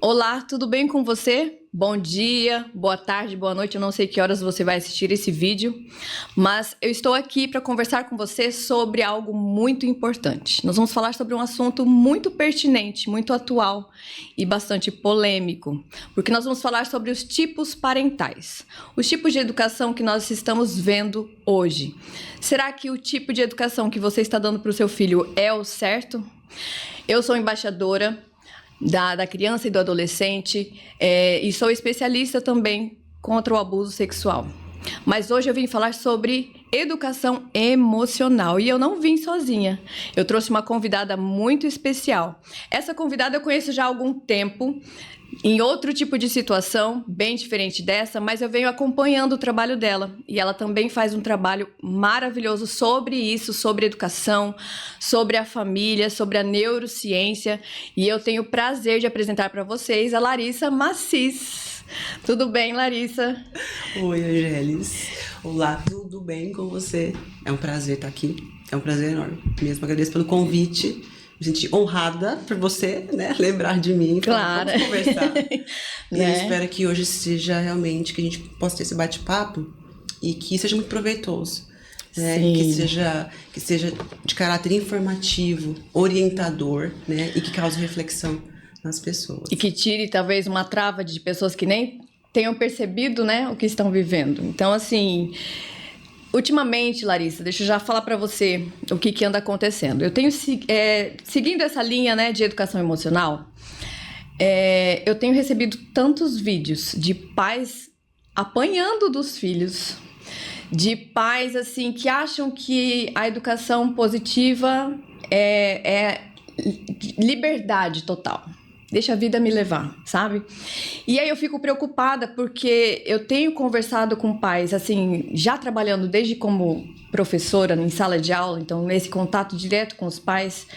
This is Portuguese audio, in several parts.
Olá, tudo bem com você? Bom dia, boa tarde, boa noite. Eu não sei que horas você vai assistir esse vídeo, mas eu estou aqui para conversar com você sobre algo muito importante. Nós vamos falar sobre um assunto muito pertinente, muito atual e bastante polêmico, porque nós vamos falar sobre os tipos parentais, os tipos de educação que nós estamos vendo hoje. Será que o tipo de educação que você está dando para o seu filho é o certo? Eu sou embaixadora da criança e do adolescente, e sou especialista também contra o abuso sexual. Mas hoje eu vim falar sobre educação emocional e eu não vim sozinha. Eu trouxe uma convidada muito especial. Essa convidada eu conheço já há algum tempo, em outro tipo de situação, bem diferente dessa, mas eu venho acompanhando o trabalho dela. E ela também faz um trabalho maravilhoso sobre isso, sobre educação, sobre a família, sobre a neurociência. E eu tenho o prazer de apresentar para vocês a Larissa Massis. Tudo bem, Larissa? Oi, Angélis. Olá, tudo bem com você? É um prazer estar aqui. É um prazer enorme. Mesmo agradeço pelo convite. Me senti honrada por você, né, lembrar de mim. Claro. Vamos conversar. Né? E eu espero que hoje seja realmente, que a gente possa ter esse bate-papo e que seja muito proveitoso. Né? Que seja de caráter informativo, orientador, né? E que cause reflexão nas pessoas. E que tire, talvez, uma trava de pessoas que nem tenham percebido, né, o que estão vivendo. Então, assim, ultimamente, Larissa, deixa eu já falar para você o que anda acontecendo. Eu tenho, seguindo essa linha, né, de educação emocional, eu tenho recebido tantos vídeos de pais apanhando dos filhos, de pais, assim, que acham que a educação positiva é liberdade total. Deixa a vida me levar, sabe? E aí eu fico preocupada porque eu tenho conversado com pais, assim, já trabalhando desde como professora em sala de aula, então nesse contato direto com os pais,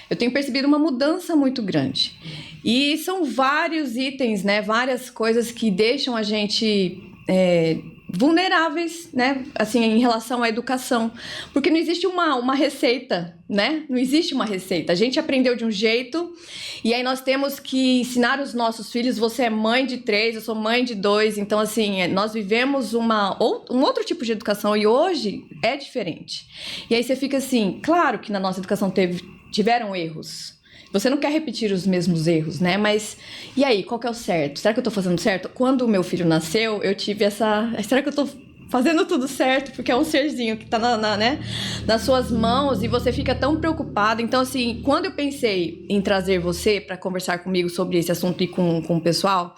eu tenho percebido uma mudança muito grande. E são vários itens, né? Várias coisas que deixam a gente vulneráveis, né? Assim, em relação à educação. Porque não existe uma receita, né? Não existe uma receita. A gente aprendeu de um jeito e aí nós temos que ensinar os nossos filhos. Você é mãe de 3, eu sou mãe de 2. Então, assim, nós vivemos um outro tipo de educação e hoje é diferente. E aí você fica assim, claro que na nossa educação tiveram erros. Você não quer repetir os mesmos erros, né? Mas, e aí, qual que é o certo? Será que eu tô fazendo certo? Quando o meu filho nasceu, eu tive essa... Será que eu tô fazendo tudo certo? Porque é um serzinho que tá nas suas mãos e você fica tão preocupado. Então, assim, quando eu pensei em trazer você para conversar comigo sobre esse assunto e com o pessoal,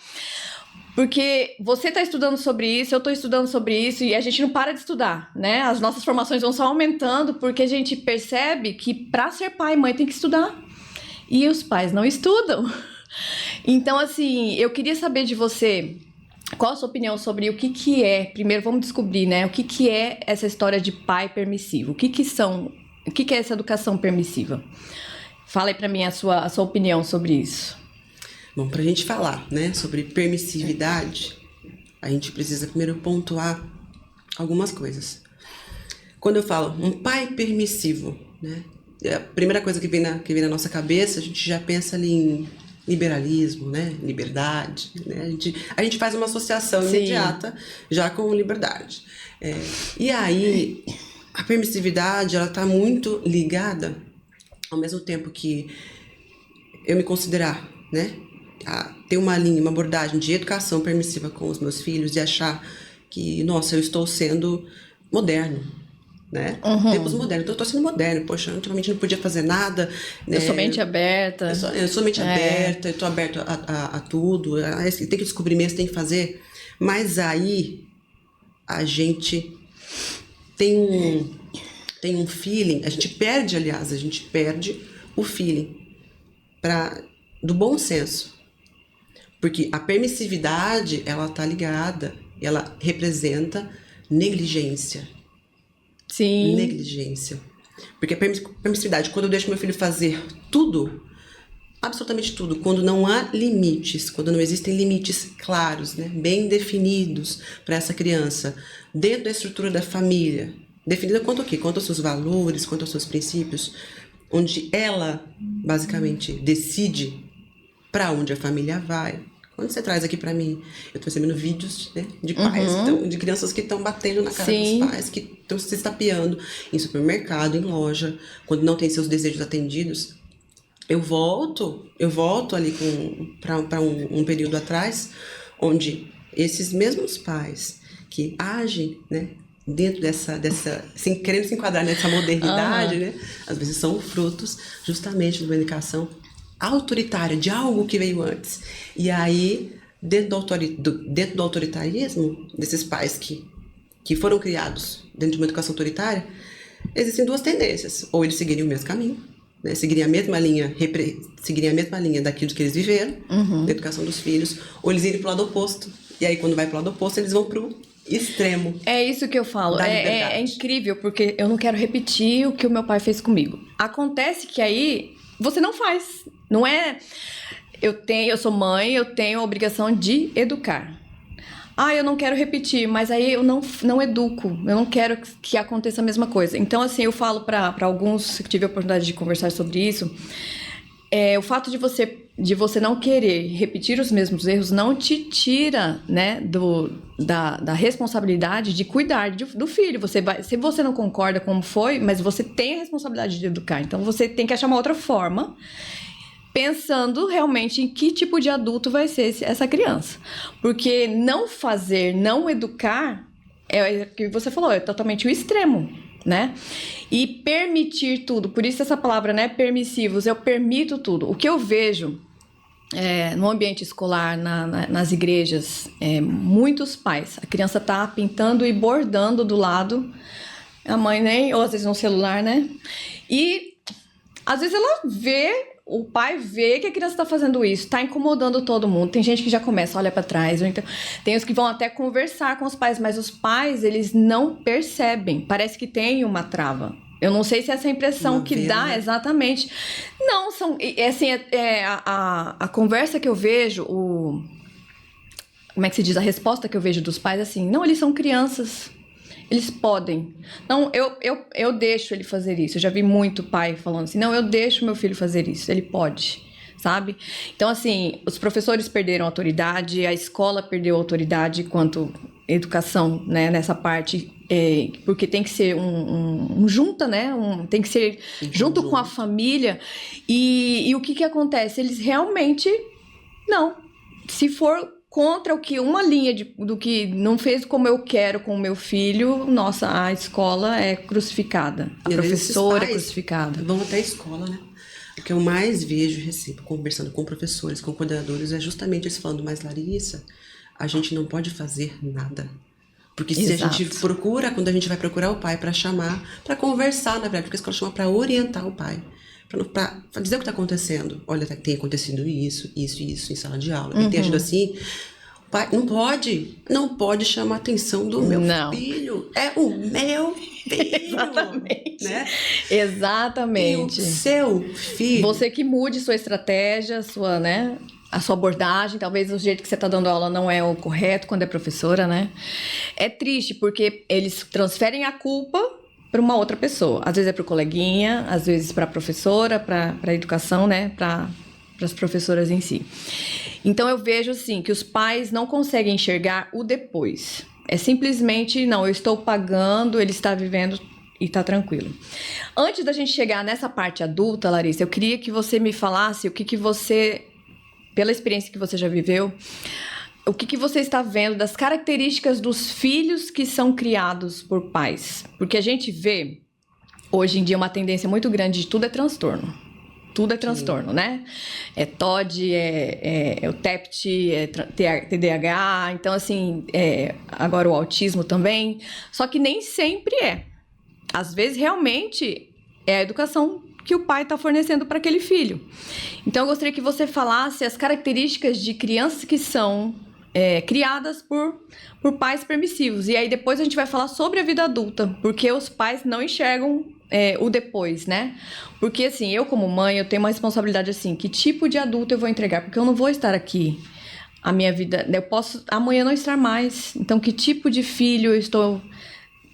porque você está estudando sobre isso, eu estou estudando sobre isso e a gente não para de estudar, né? As nossas formações vão só aumentando porque a gente percebe que para ser pai e mãe tem que estudar. E os pais não estudam. Então, assim, eu queria saber de você, qual a sua opinião sobre o que é, primeiro vamos descobrir, né? O que é essa história de pai permissivo? O que é essa educação permissiva? Fala aí pra mim a sua opinião sobre isso. Bom, pra gente falar, né, sobre permissividade, a gente precisa primeiro pontuar algumas coisas. Quando eu falo um pai permissivo, né? A primeira coisa que vem na nossa cabeça, a gente já pensa ali em liberalismo, né? Liberdade, né? A gente faz uma associação imediata já com liberdade. E aí, a permissividade, ela está muito ligada, ao mesmo tempo que eu me considerar, né? Ter uma linha, uma abordagem de educação permissiva com os meus filhos e achar que, nossa, eu estou sendo moderno, né? Uhum. Tempos modernos, então eu tô sendo moderno, poxa, antigamente não podia fazer nada, né? Eu sou mente aberta. Eu sou mente aberta, eu tô aberto a tudo, tem que descobrir mesmo, tem que fazer, mas aí a gente tem um feeling, a gente perde o feeling do bom senso, porque a permissividade, ela tá ligada, ela representa negligência. Sim. Negligência. Porque a permissividade, quando eu deixo meu filho fazer tudo, absolutamente tudo, quando não há limites, quando não existem limites claros, né, bem definidos para essa criança, dentro da estrutura da família, definida quanto ao quê? Quanto aos seus valores, quanto aos seus princípios, onde ela, basicamente, decide para onde a família vai. Quando você traz aqui para mim, eu tô recebendo vídeos, né, de pais, de crianças que estão batendo na cara dos pais, que estão se estapeando em supermercado, em loja, quando não tem seus desejos atendidos. Eu volto ali para um período atrás, onde esses mesmos pais que agem, né, dentro dessa assim, querendo se enquadrar nessa modernidade, né, às vezes são frutos justamente de uma educação autoritária, de algo que veio antes. E aí, dentro do autoritarismo, desses pais que foram criados dentro de uma educação autoritária, existem duas tendências. Ou eles seguiriam o mesmo caminho, né? Seguiriam a mesma linha daquilo que eles viveram, da educação dos filhos, ou eles iriam para o lado oposto. E aí, quando vai para o lado oposto, eles vão para o extremo. É isso que eu falo. É incrível, porque eu não quero repetir o que o meu pai fez comigo. Acontece que aí você não faz. Não é... Eu sou mãe, eu tenho a obrigação de educar. Eu não quero repetir, mas aí eu não educo. Eu não quero que aconteça a mesma coisa. Então, assim, eu falo para alguns que tive a oportunidade de conversar sobre isso. O fato de você não querer repetir os mesmos erros não te tira, né, da responsabilidade de cuidar do filho. Se você não concorda como foi, mas você tem a responsabilidade de educar. Então, você tem que achar uma outra forma, pensando realmente em que tipo de adulto vai ser essa criança. Porque não fazer, não educar, é o que você falou, é totalmente o extremo, né? E permitir tudo, por isso essa palavra, né, permissivos, eu permito tudo. O que eu vejo no ambiente escolar, nas igrejas, muitos pais, a criança tá pintando e bordando do lado, a mãe nem, ou às vezes no celular, né? E às vezes o pai vê que a criança está fazendo isso, está incomodando todo mundo. Tem gente que já começa, olha para trás. Ou então, tem os que vão até conversar com os pais, mas os pais, eles não percebem. Parece que tem uma trava. Eu não sei se é essa impressão que dá, exatamente. Não, assim, a conversa que eu vejo, como é que se diz? A resposta que eu vejo dos pais, assim, não, eles são crianças. Eles podem. Não, eu deixo ele fazer isso. Eu já vi muito pai falando assim, não, eu deixo meu filho fazer isso. Ele pode, sabe? Então, assim, os professores perderam a autoridade, a escola perdeu a autoridade quanto educação, né, nessa parte, porque tem que ser junta, né? Tem que ser junto com a família. E o que acontece? Eles realmente, não. Se for contra o que uma linha do que não fez como eu quero com o meu filho, nossa, a escola é crucificada. A professora é crucificada. Vão até a escola, né? O que eu mais vejo e recebo, conversando com professores, com coordenadores, é justamente eles falando, mas Larissa, a gente não pode fazer nada. Porque se a gente procura, quando a gente vai procurar o pai para chamar, para conversar, na verdade, porque a escola chama para orientar o pai. Para dizer o que está acontecendo. Olha, tem acontecido isso em sala de aula. E tem agido assim. Pai, não pode chamar a atenção do meu filho. É o meu filho. Exatamente. Né? Exatamente. E o seu filho. Você que mude sua estratégia, a sua abordagem, talvez o jeito que você está dando aula não é o correto quando é professora, né? É triste, porque eles transferem a culpa para uma outra pessoa. Às vezes é para o coleguinha, às vezes para a professora, para a educação, né? Para as professoras em si. Então, eu vejo, assim, que os pais não conseguem enxergar o depois. É simplesmente, não, eu estou pagando, ele está vivendo e está tranquilo. Antes da gente chegar nessa parte adulta, Larissa, eu queria que você me falasse o que você, pela experiência que você já viveu, o que você está vendo das características dos filhos que são criados por pais? Porque a gente vê, hoje em dia, uma tendência muito grande de tudo é transtorno. Tudo é transtorno, né? É TOD, é o TEPT, é TDAH, então, assim, agora o autismo também. Só que nem sempre é. Às vezes, realmente, é a educação que o pai está fornecendo para aquele filho. Então, eu gostaria que você falasse as características de crianças que são criadas por pais permissivos. E aí, depois a gente vai falar sobre a vida adulta, porque os pais não enxergam o depois, né? Porque, assim, eu como mãe, eu tenho uma responsabilidade, assim, que tipo de adulto eu vou entregar? Porque eu não vou estar aqui a minha vida, eu posso amanhã não estar mais. Então, que tipo de filho eu estou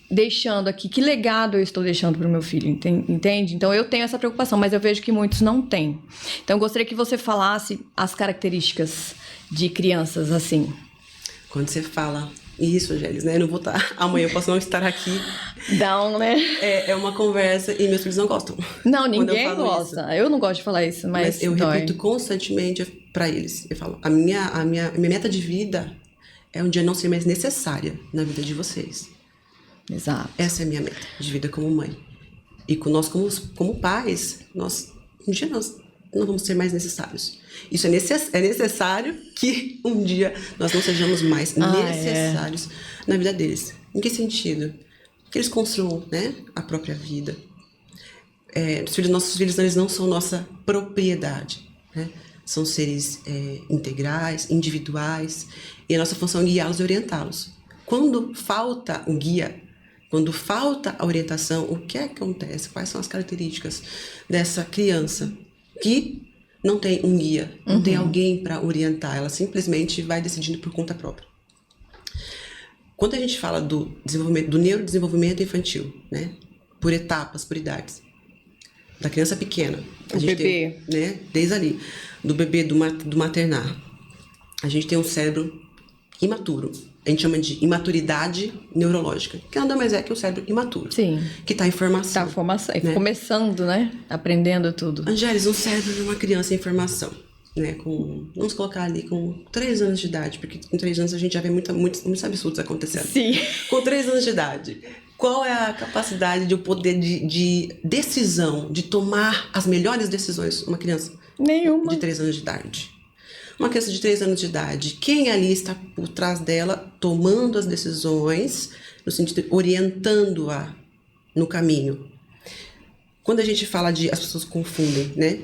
deixando aqui? Que legado eu estou deixando para o meu filho? Entende? Então, eu tenho essa preocupação, mas eu vejo que muitos não têm. Então, eu gostaria que você falasse as características de crianças assim. Quando você fala isso, Gélis, né? Eu não vou estar... Amanhã eu posso não estar aqui. Não, né? É uma conversa e meus filhos não gostam. Não, ninguém gosta. Isso. Eu não gosto de falar isso, mas eu repito constantemente para eles. Eu falo, a minha meta de vida é um dia não ser mais necessária na vida de vocês. Exato. Essa é a minha meta de vida como mãe. E nós, como pais, um dia nós não vamos ser mais necessários. Isso é necessário que um dia nós não sejamos mais necessários na vida deles. Em que sentido? Que eles construam, né, a própria vida. Nossos filhos, eles não são nossa propriedade, né? São seres integrais, individuais, e a nossa função é guiá-los e orientá-los. Quando falta o guia, quando falta a orientação, o que acontece? Quais são as características dessa criança que não tem um guia, não tem alguém para orientar, ela simplesmente vai decidindo por conta própria. Quando a gente fala do neurodesenvolvimento infantil, né, por etapas, por idades, da criança pequena, a gente bebê, tem, né, desde ali, do bebê, do maternar, a gente tem um cérebro imaturo. A gente chama de imaturidade neurológica, que nada mais é que o cérebro imaturo. Sim. Que está em formação. Está em formação, né? Começando, né? Aprendendo tudo. Angélis, um cérebro de uma criança em formação, né? Vamos colocar ali com 3 anos de idade, porque com 3 anos a gente já vê muitos absurdos acontecendo. Sim. Com 3 anos de idade, qual é a capacidade de o poder de decisão, de tomar as melhores decisões uma criança? Nenhuma. De 3 anos de idade. Uma criança de 3 anos de idade, quem ali está por trás dela tomando as decisões, no sentido de orientando-a no caminho? Quando a gente fala as pessoas confundem, né,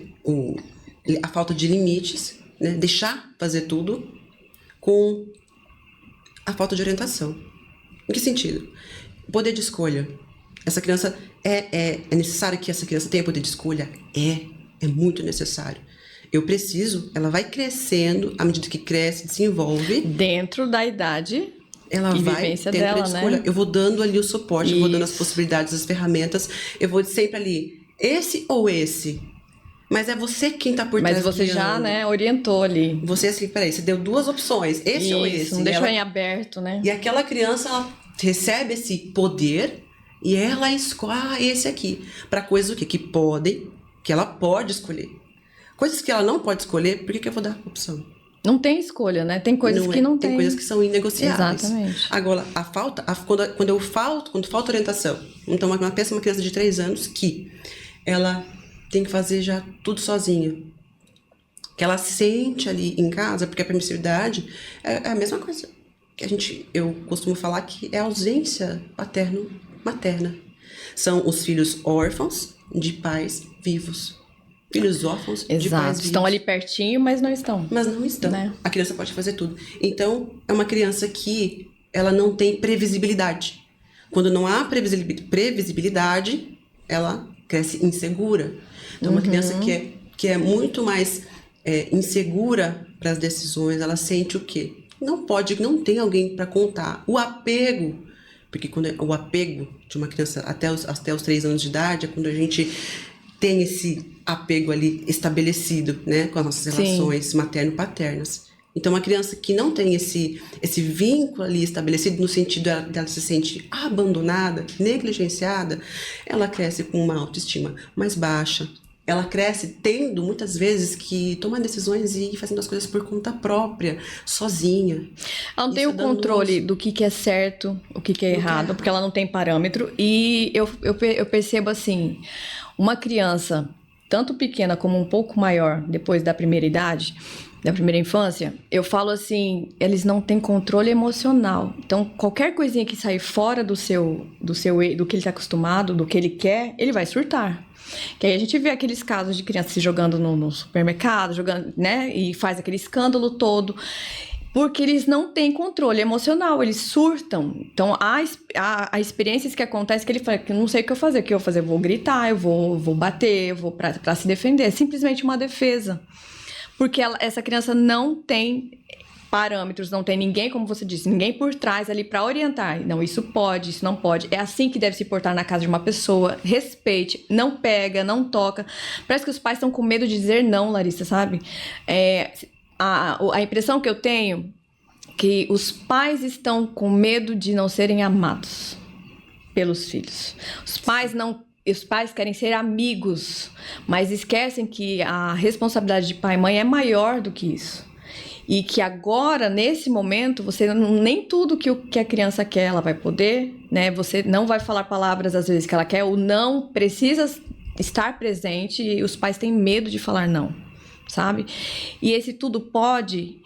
a falta de limites, né, deixar fazer tudo, com a falta de orientação. Em que sentido? Poder de escolha. Essa criança, é necessário que essa criança tenha poder de escolha? É muito necessário. Ela vai crescendo, à medida que cresce, desenvolve. Dentro da idade ela e vai vivência tendo dela, de escolha. né? Eu vou dando ali o suporte, eu vou dando as possibilidades, as ferramentas. Eu vou sempre ali, esse ou esse. Mas é você quem tá por trás. Mas você já, né, orientou ali. Você, assim, peraí, você deu 2 opções, esse ou esse. Não deixou em aberto, né? E aquela criança, ela recebe esse poder e ela escolhe esse aqui. Para coisas o quê? Que ela pode escolher. Coisas que ela não pode escolher, por que eu vou dar opção? Não tem escolha, né? Tem coisas que não tem. Tem coisas que são inegociáveis. Exatamente. Agora, quando falta orientação, então pensa uma criança de 3 anos que ela tem que fazer já tudo sozinha. Que ela sente ali em casa, porque a permissividade é a mesma coisa. Eu costumo falar que é a ausência paterno-materna. São os filhos órfãos de pais vivos. Filhos órfãos de pais vivos. Estão ali pertinho, mas não estão. Mas não estão. Né? A criança pode fazer tudo. Então, é uma criança que ela não tem previsibilidade. Quando não há previsibilidade, ela cresce insegura. Então, uma criança que é muito mais insegura para as decisões, ela sente o quê? Não tem alguém para contar. O apego, porque o apego de uma criança até os 3 anos de idade é quando a gente tem esse apego ali estabelecido, né, com as nossas relações materno-paternas. Então, uma criança que não tem esse vínculo ali estabelecido, no sentido dela se sente abandonada, negligenciada, ela cresce com uma autoestima mais baixa. Ela cresce tendo, muitas vezes, que tomar decisões e fazendo as coisas por conta própria, sozinha. Ela não tem o controle do que é certo, o que é errado, porque ela não tem parâmetro. E eu percebo assim, uma criança, tanto pequena como um pouco maior, depois da primeira idade, da primeira infância, eu falo assim, eles não têm controle emocional. Então, qualquer coisinha que sair fora do que ele está acostumado, do que ele quer, ele vai surtar. Que aí a gente vê aqueles casos de crianças se jogando no supermercado, né? E faz aquele escândalo todo. Porque eles não têm controle emocional, eles surtam. Então, há experiências que acontecem que ele fala que não sei o que eu fazer. O que eu vou fazer? Eu vou gritar, eu vou bater, eu vou pra se defender. É simplesmente uma defesa. Porque essa criança não tem parâmetros, não tem ninguém, como você disse, ninguém por trás ali para orientar. Não, isso pode, isso não pode. É assim que deve se portar na casa de uma pessoa. Respeite, não pega, não toca. Parece que os pais estão com medo de dizer não, Larissa, sabe? A impressão que eu tenho é que os pais estão com medo de não serem amados pelos filhos. Os pais querem ser amigos, mas esquecem que a responsabilidade de pai e mãe é maior do que isso. E que agora, nesse momento, nem tudo que a criança quer, ela vai poder, né? Você não vai falar palavras, às vezes, que ela quer. O não precisa estar presente e os pais têm medo de falar não, sabe? E esse tudo pode,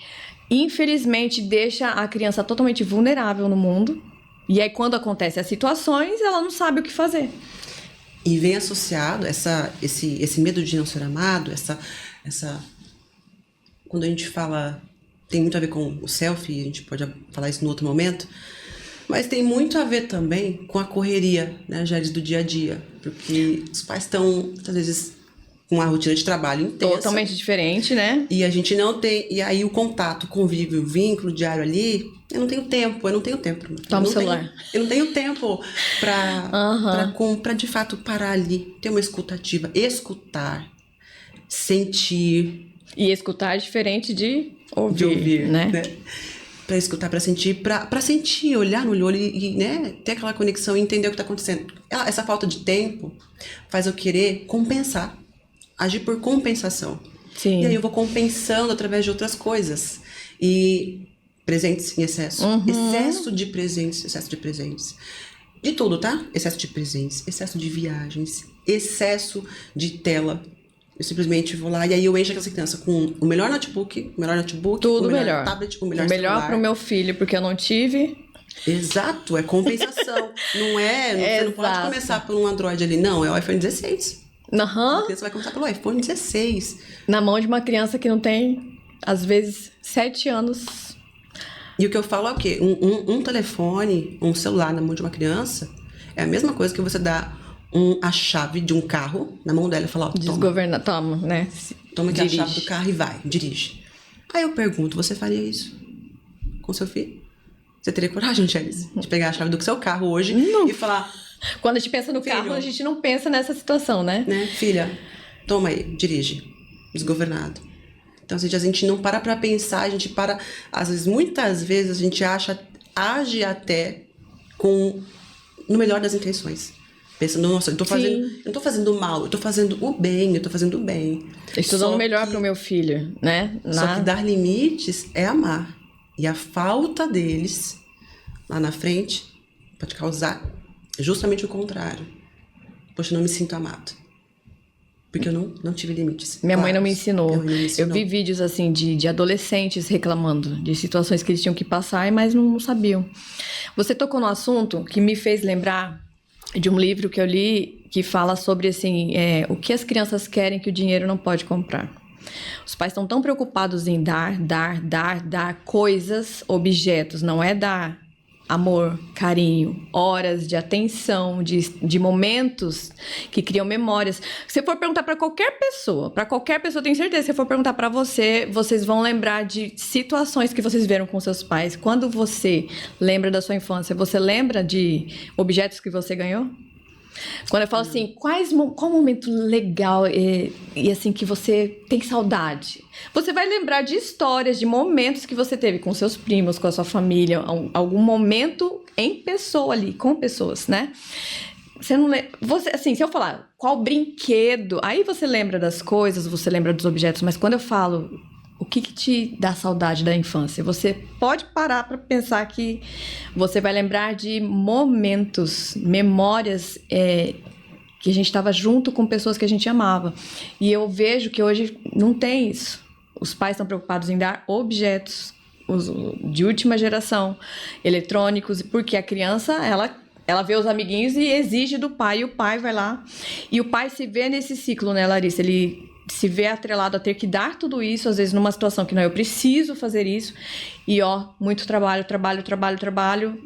infelizmente, deixa a criança totalmente vulnerável no mundo. E aí, quando acontecem as situações, ela não sabe o que fazer. E vem associado esse medo de não ser amado, quando a gente fala, tem muito a ver com o selfie, a gente pode falar isso no outro momento, mas tem muito a ver também com a correria, né, Gélis, do dia a dia, porque os pais estão, muitas vezes, com uma rotina de trabalho intensa. Totalmente diferente, né? E a gente não tem, e aí o contato, o convívio, o vínculo diário ali, eu não tenho tempo. Toma o celular. Eu não tenho tempo pra de fato parar ali, ter uma escutativa, escutar, sentir. E escutar é diferente de ouvir, de ouvir, né? Pra escutar, pra sentir, pra sentir, olhar no olho e né, ter aquela conexão e entender o que tá acontecendo. Essa falta de tempo faz eu querer compensar, agir por compensação. Sim. E aí eu vou compensando através de outras coisas. E presentes em excesso. Excesso de presentes. De tudo, tá? Excesso de presentes, excesso de viagens, excesso de tela. Eu simplesmente vou lá e aí eu encho aquela criança com o melhor notebook, tudo o melhor tablet, o melhor celular. pro meu filho, porque eu não tive. Exato, é compensação. Você não pode começar por um Android ali, não, é o iPhone 16. A criança vai começar pelo iPhone 16. Na mão de uma criança que não tem, às vezes, 7 anos. E o que eu falo é o quê? Um telefone, um celular na mão de uma criança é a mesma coisa que você dá a chave de um carro na mão dela e falar, toma, né? Toma aqui a chave do carro e vai, dirige. Aí eu pergunto, você faria isso com seu filho? Você teria coragem, Gélis, de pegar a chave do seu carro hoje e falar... Quando a gente pensa no carro, a gente não pensa nessa situação, né? Filha, toma aí, dirige. Desgovernado. Então, se a gente não para pra pensar, a gente para... Às vezes, muitas vezes, a gente age até no melhor das intenções. Pensando, nossa, eu não tô fazendo mal, eu tô fazendo o bem, Estou dando o melhor pro meu filho, né? Só que dar limites é amar. E a falta deles, lá na frente, pode causar justamente o contrário. Poxa, eu não me sinto amado. Porque eu não tive limites. Minha mãe não me ensinou. Eu vi vídeos assim de adolescentes reclamando de situações que eles tinham que passar, mas não sabiam. Você tocou no assunto que me fez lembrar de um livro que eu li que fala sobre assim, o que as crianças querem que o dinheiro não pode comprar. Os pais estão tão preocupados em dar coisas, objetos, não é dar amor, carinho, horas de atenção, de momentos que criam memórias. Se você for perguntar para qualquer pessoa, tenho certeza, se você for perguntar para vocês vão lembrar de situações que vocês viram com seus pais. Quando você lembra da sua infância, você lembra de objetos que você ganhou? Quando eu falo assim, qual momento legal e assim que você tem saudade? Você vai lembrar de histórias, de momentos que você teve com seus primos, com a sua família, algum momento em pessoa ali, com pessoas, né? Você não lembra, assim, se eu falar qual brinquedo, aí você lembra das coisas, você lembra dos objetos, mas quando eu falo o que te dá saudade da infância, você pode parar para pensar que você vai lembrar de momentos, memórias que a gente estava junto com pessoas que a gente amava. E eu vejo que hoje não tem isso. Os pais estão preocupados em dar objetos de última geração, eletrônicos, porque a criança, ela vê os amiguinhos e exige do pai, e o pai vai lá. E o pai se vê nesse ciclo, né, Larissa? Ele se vê atrelado a ter que dar tudo isso, às vezes numa situação que não, eu preciso fazer isso, e muito trabalho,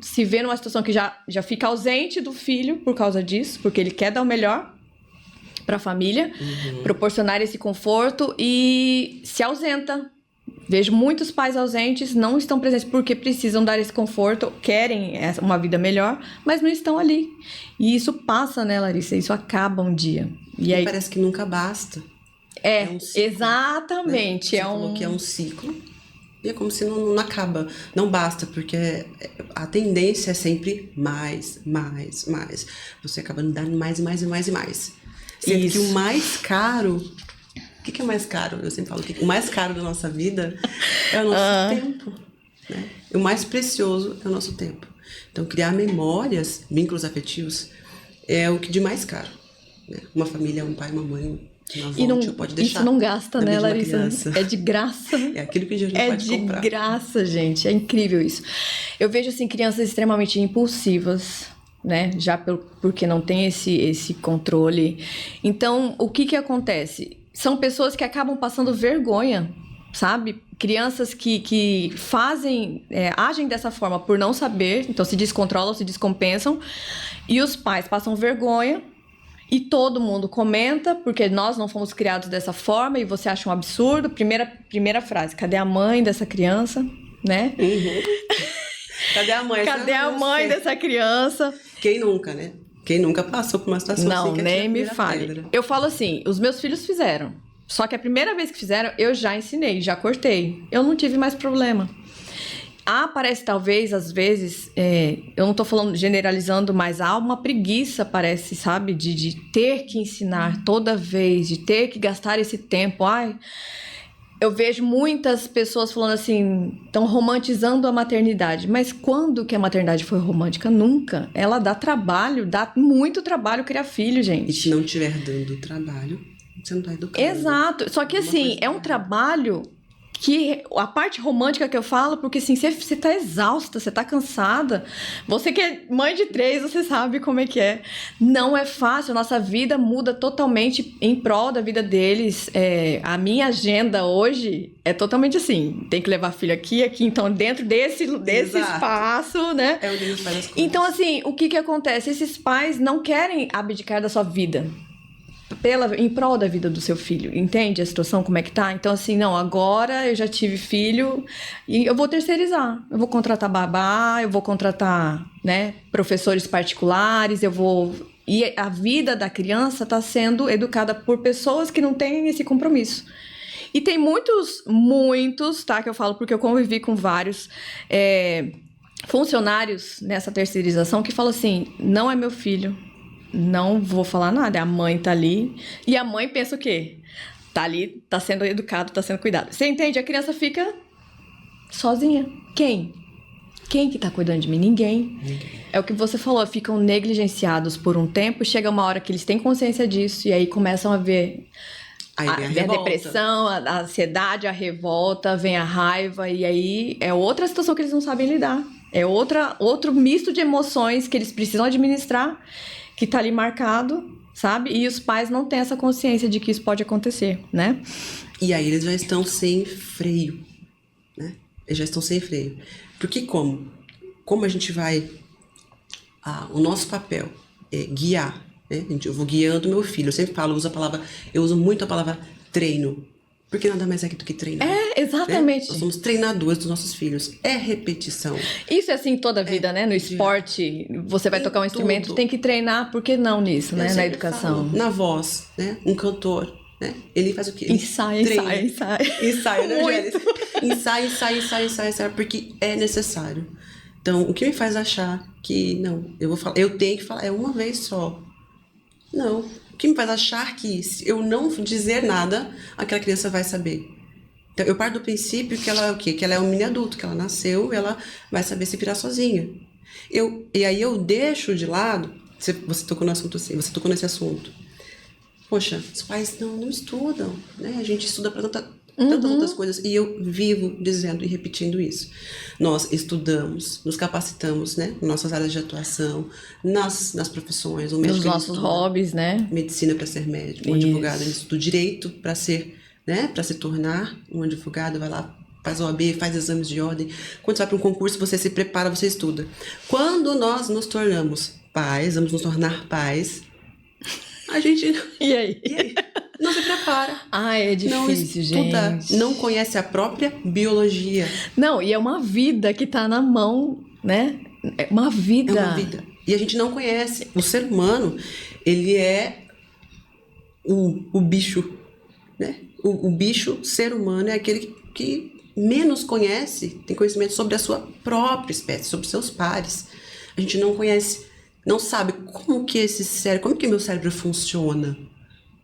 se vê numa situação que já fica ausente do filho por causa disso, porque ele quer dar o melhor para a família, proporcionar esse conforto e se ausenta Vejo muitos pais ausentes, não estão presentes porque precisam dar esse conforto, querem uma vida melhor, mas não estão ali. E isso passa, né, Larissa? Isso acaba um dia. E aí parece que nunca basta. É um ciclo, exatamente. Né? Você falou que é um ciclo. E é como se não acaba, não basta, porque a tendência é sempre mais. Você acaba dando mais. Sendo que o mais caro... O que é mais caro? Eu sempre falo que o mais caro da nossa vida é o nosso tempo. Né? O mais precioso é o nosso tempo. Então, criar memórias, vínculos afetivos, é o que de mais caro. Né? Uma família, um pai, uma mãe... Pode deixar. Isso não gasta, né, Larissa? É de graça. É aquilo que a gente não pode comprar. É de graça, gente. É incrível isso. Eu vejo, assim, crianças extremamente impulsivas, né? Já porque não tem esse controle. Então, o que acontece? São pessoas que acabam passando vergonha, sabe? Crianças que agem dessa forma por não saber, então se descontrolam, se descompensam. E os pais passam vergonha. E todo mundo comenta, porque nós não fomos criados dessa forma e você acha um absurdo. Primeira frase, cadê a mãe dessa criança, né? Uhum. Cadê a mãe? Cadê a mãe dessa criança? Quem nunca, né? Quem nunca passou por uma situação assim? Não, nem me fale. Pedra. Eu falo assim, os meus filhos fizeram. Só que a primeira vez que fizeram, eu já ensinei, já cortei. Eu não tive mais problema. Parece talvez, às vezes, eu não tô falando, generalizando, mas há uma preguiça, parece, sabe? De ter que ensinar toda vez, de ter que gastar esse tempo. Eu vejo muitas pessoas falando assim, estão romantizando a maternidade. Mas quando que a maternidade foi romântica? Nunca. Ela dá trabalho, dá muito trabalho criar filho, gente. E se não estiver dando trabalho, você não tá educando. Exato. Só que assim, é um trabalho... que a parte romântica que eu falo, porque assim, você tá exausta, você tá cansada. Você que é mãe de 3, você sabe como é que é. Não é fácil, a nossa vida muda totalmente em prol da vida deles. A minha agenda hoje é totalmente assim, tem que levar filho aqui, então dentro desse espaço, né? É onde a gente faz as coisas. Então assim, o que acontece? Esses pais não querem abdicar da sua vida. Em prol da vida do seu filho, entende a situação, como é que tá? Então assim, não, agora eu já tive filho e eu vou terceirizar, eu vou contratar babá, eu vou contratar, né, professores particulares, e a vida da criança está sendo educada por pessoas que não têm esse compromisso. E tem muitos, tá, que eu falo porque eu convivi com vários funcionários nessa terceirização que falam assim, não é meu filho, não vou falar nada, a mãe tá ali. E a mãe pensa o quê? Tá ali, tá sendo educado, tá sendo cuidado. Você entende? A criança fica sozinha. Quem? Quem que tá cuidando de mim? Ninguém. É o que você falou, ficam negligenciados por um tempo, chega uma hora que eles têm consciência disso e aí começam a ver a depressão, a ansiedade, a revolta, vem a raiva e aí é outra situação que eles não sabem lidar. É outro misto de emoções que eles precisam administrar, que tá ali marcado, sabe? E os pais não têm essa consciência de que isso pode acontecer, né? E aí eles já estão sem freio, né? Eles já estão sem freio. Porque como a gente vai... o nosso papel é guiar, né? Eu vou guiando meu filho. Eu sempre falo, eu uso muito a palavra treino. Porque nada mais é do que treinar. Exatamente. Né? Nós somos treinadores dos nossos filhos. É repetição. Isso é assim toda a vida, né? No esporte, você vai tocar um instrumento, tem que treinar. Por que não nisso, né? Na educação. Falo, na voz, né? Um cantor, né? Ele faz o quê? Ensaia, né, Angélica? Ensaia, porque é necessário. Então, o que me faz achar que, não, eu tenho que falar, é uma vez só. Não. O que me faz achar que se eu não dizer nada, aquela criança vai saber. Então, eu parto do princípio que ela é o quê? Que ela é um mini adulto, que ela nasceu, ela vai saber se virar sozinha. E aí eu deixo de lado, você tocou no assunto assim, você tocou nesse assunto. Poxa, os pais não estudam, né? A gente estuda para tantas outras coisas. E eu vivo dizendo e repetindo isso. Nós estudamos, nos capacitamos, né? Nas nossas áreas de atuação, nas profissões. Nos nossos hobbies, né? Medicina para ser médico, um advogado, ele estuda direito para ser, né? Para se tornar um advogado, vai lá, faz OAB, faz exames de ordem. Quando você vai para um concurso, você se prepara, você estuda. Quando nós nos tornamos pais, vamos nos tornar pais, a gente... E aí? Não se prepara. para. É Não difícil, estuda, gente. não conhece a própria biologia. Não, e é uma vida que tá na mão, né? É uma vida. É uma vida. E a gente não conhece. O ser humano, ele é o bicho, né? O bicho, ser humano, é aquele que menos conhece, tem conhecimento sobre a sua própria espécie, sobre seus pares. A gente não conhece, não sabe como que esse cérebro, como que meu cérebro funciona.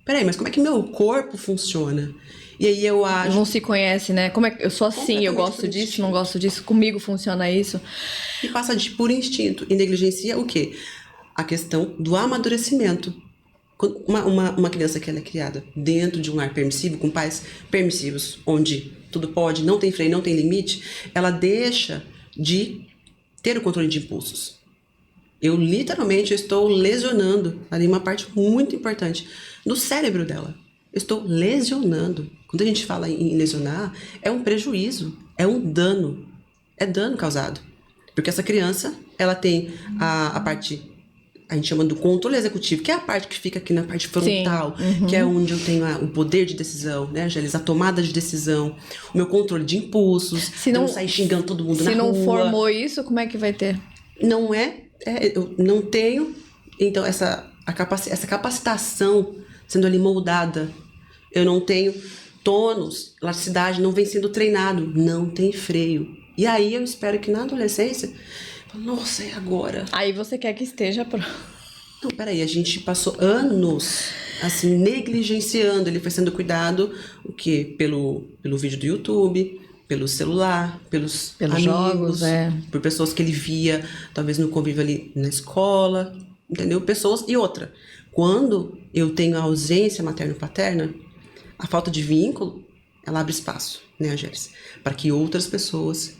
Peraí, mas como é que meu corpo funciona? E aí eu acho... Não se conhece, né? Como é que eu sou assim, eu gosto Completamente por disso, instinto. não gosto disso, comigo funciona isso. E passa de por instinto e negligencia o quê? A questão do amadurecimento. Quando uma criança que ela é criada dentro de um lar permissivo, com pais permissivos, onde tudo pode, não tem freio, não tem limite, ela deixa de ter o controle de impulsos. Eu literalmente estou lesionando ali uma parte muito importante do cérebro dela. Eu estou lesionando. Quando a gente fala em lesionar, é um prejuízo, é um dano. É dano causado. Porque essa criança, ela tem a parte, a gente chama do controle executivo, que é a parte que fica aqui na parte frontal, que é onde eu tenho o poder de decisão, né, Angélis? A tomada de decisão, o meu controle de impulsos, eu não sair xingando todo mundo na rua. Se não formou isso, como é que vai ter? Não eu não tenho, então, essa capacitação sendo ali moldada. Eu não tenho tônus, elasticidade, não vem sendo treinado, não tem freio. E aí eu espero que na adolescência, nossa, é agora. Aí você quer que esteja pronto. Não, peraí, a gente passou anos, assim, negligenciando, ele foi sendo cuidado, o quê? Pelo vídeo do YouTube, pelo celular, pelos amigos, jogos, por pessoas que ele via, talvez no convívio ali na escola, entendeu? Pessoas, e outra, quando eu tenho a ausência materno-paterna, a falta de vínculo, ela abre espaço, né, Angélis? Para que outras pessoas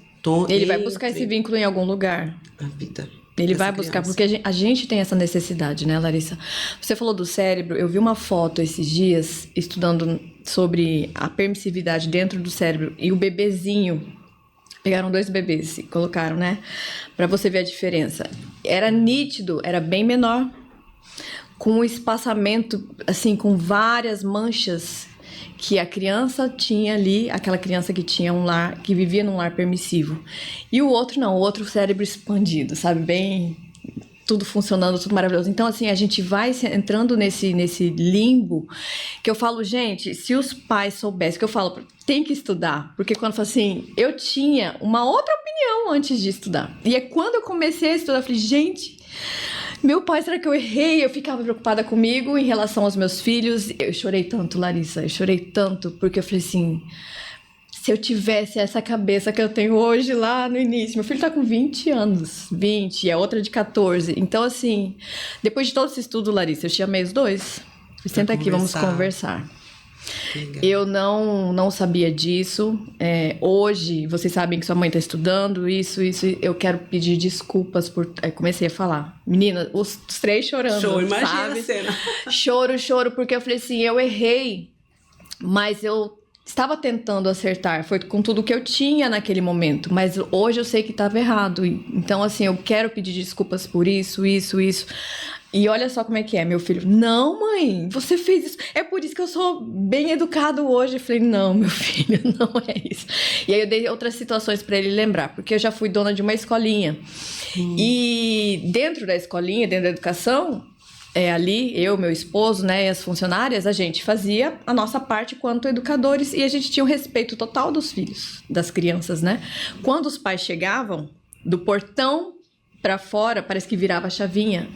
Ele vai buscar esse vínculo em algum lugar. A vida. Ele vai buscar, porque a gente tem essa necessidade, né, Larissa? Você falou do cérebro, eu vi uma foto esses dias, estudando sobre a permissividade dentro do cérebro, e o bebezinho, pegaram 2 bebês e colocaram, né, pra você ver a diferença. Era nítido, era bem menor, com um espaçamento, assim, com várias manchas que a criança tinha ali, aquela criança que tinha um lar, que vivia num lar permissivo. E o outro não, o outro cérebro expandido, sabe? Bem, tudo funcionando, tudo maravilhoso. Então, assim, a gente vai entrando nesse limbo, que eu falo, gente, se os pais soubessem, que eu falo, tem que estudar. Porque quando eu falo assim, eu tinha uma outra opinião antes de estudar. E é quando eu comecei a estudar, eu falei, gente... Meu pai, será que eu errei? Eu ficava preocupada comigo em relação aos meus filhos. Eu chorei tanto, Larissa. Eu chorei tanto, porque eu falei assim... Se eu tivesse essa cabeça que eu tenho hoje lá no início... Meu filho tá com 20 anos. 20, e a outra de 14. Então, assim... Depois de todo esse estudo, Larissa, eu chamei os 2. Senta aqui, vamos conversar. Legal. Eu não sabia disso. Hoje, vocês sabem que sua mãe está estudando isso. Eu quero pedir desculpas por... comecei a falar. Menina, os 3 chorando, Choro, imagina sabe? a cena. Choro, porque eu falei assim, eu errei, mas eu estava tentando acertar. Foi com tudo que eu tinha naquele momento, mas hoje eu sei que estava errado. Então, assim, eu quero pedir desculpas por isso. E olha só como é que é, meu filho. Não, mãe, você fez isso. É por isso que eu sou bem educado hoje. Eu falei, não, meu filho, não é isso. E aí eu dei outras situações para ele lembrar, porque eu já fui dona de uma escolinha. E dentro da escolinha, dentro da educação, ali, eu, meu esposo, né, e as funcionárias, a gente fazia a nossa parte quanto educadores e a gente tinha um respeito total dos filhos, das crianças, né? Quando os pais chegavam, do portão para fora, parece que virava a chavinha.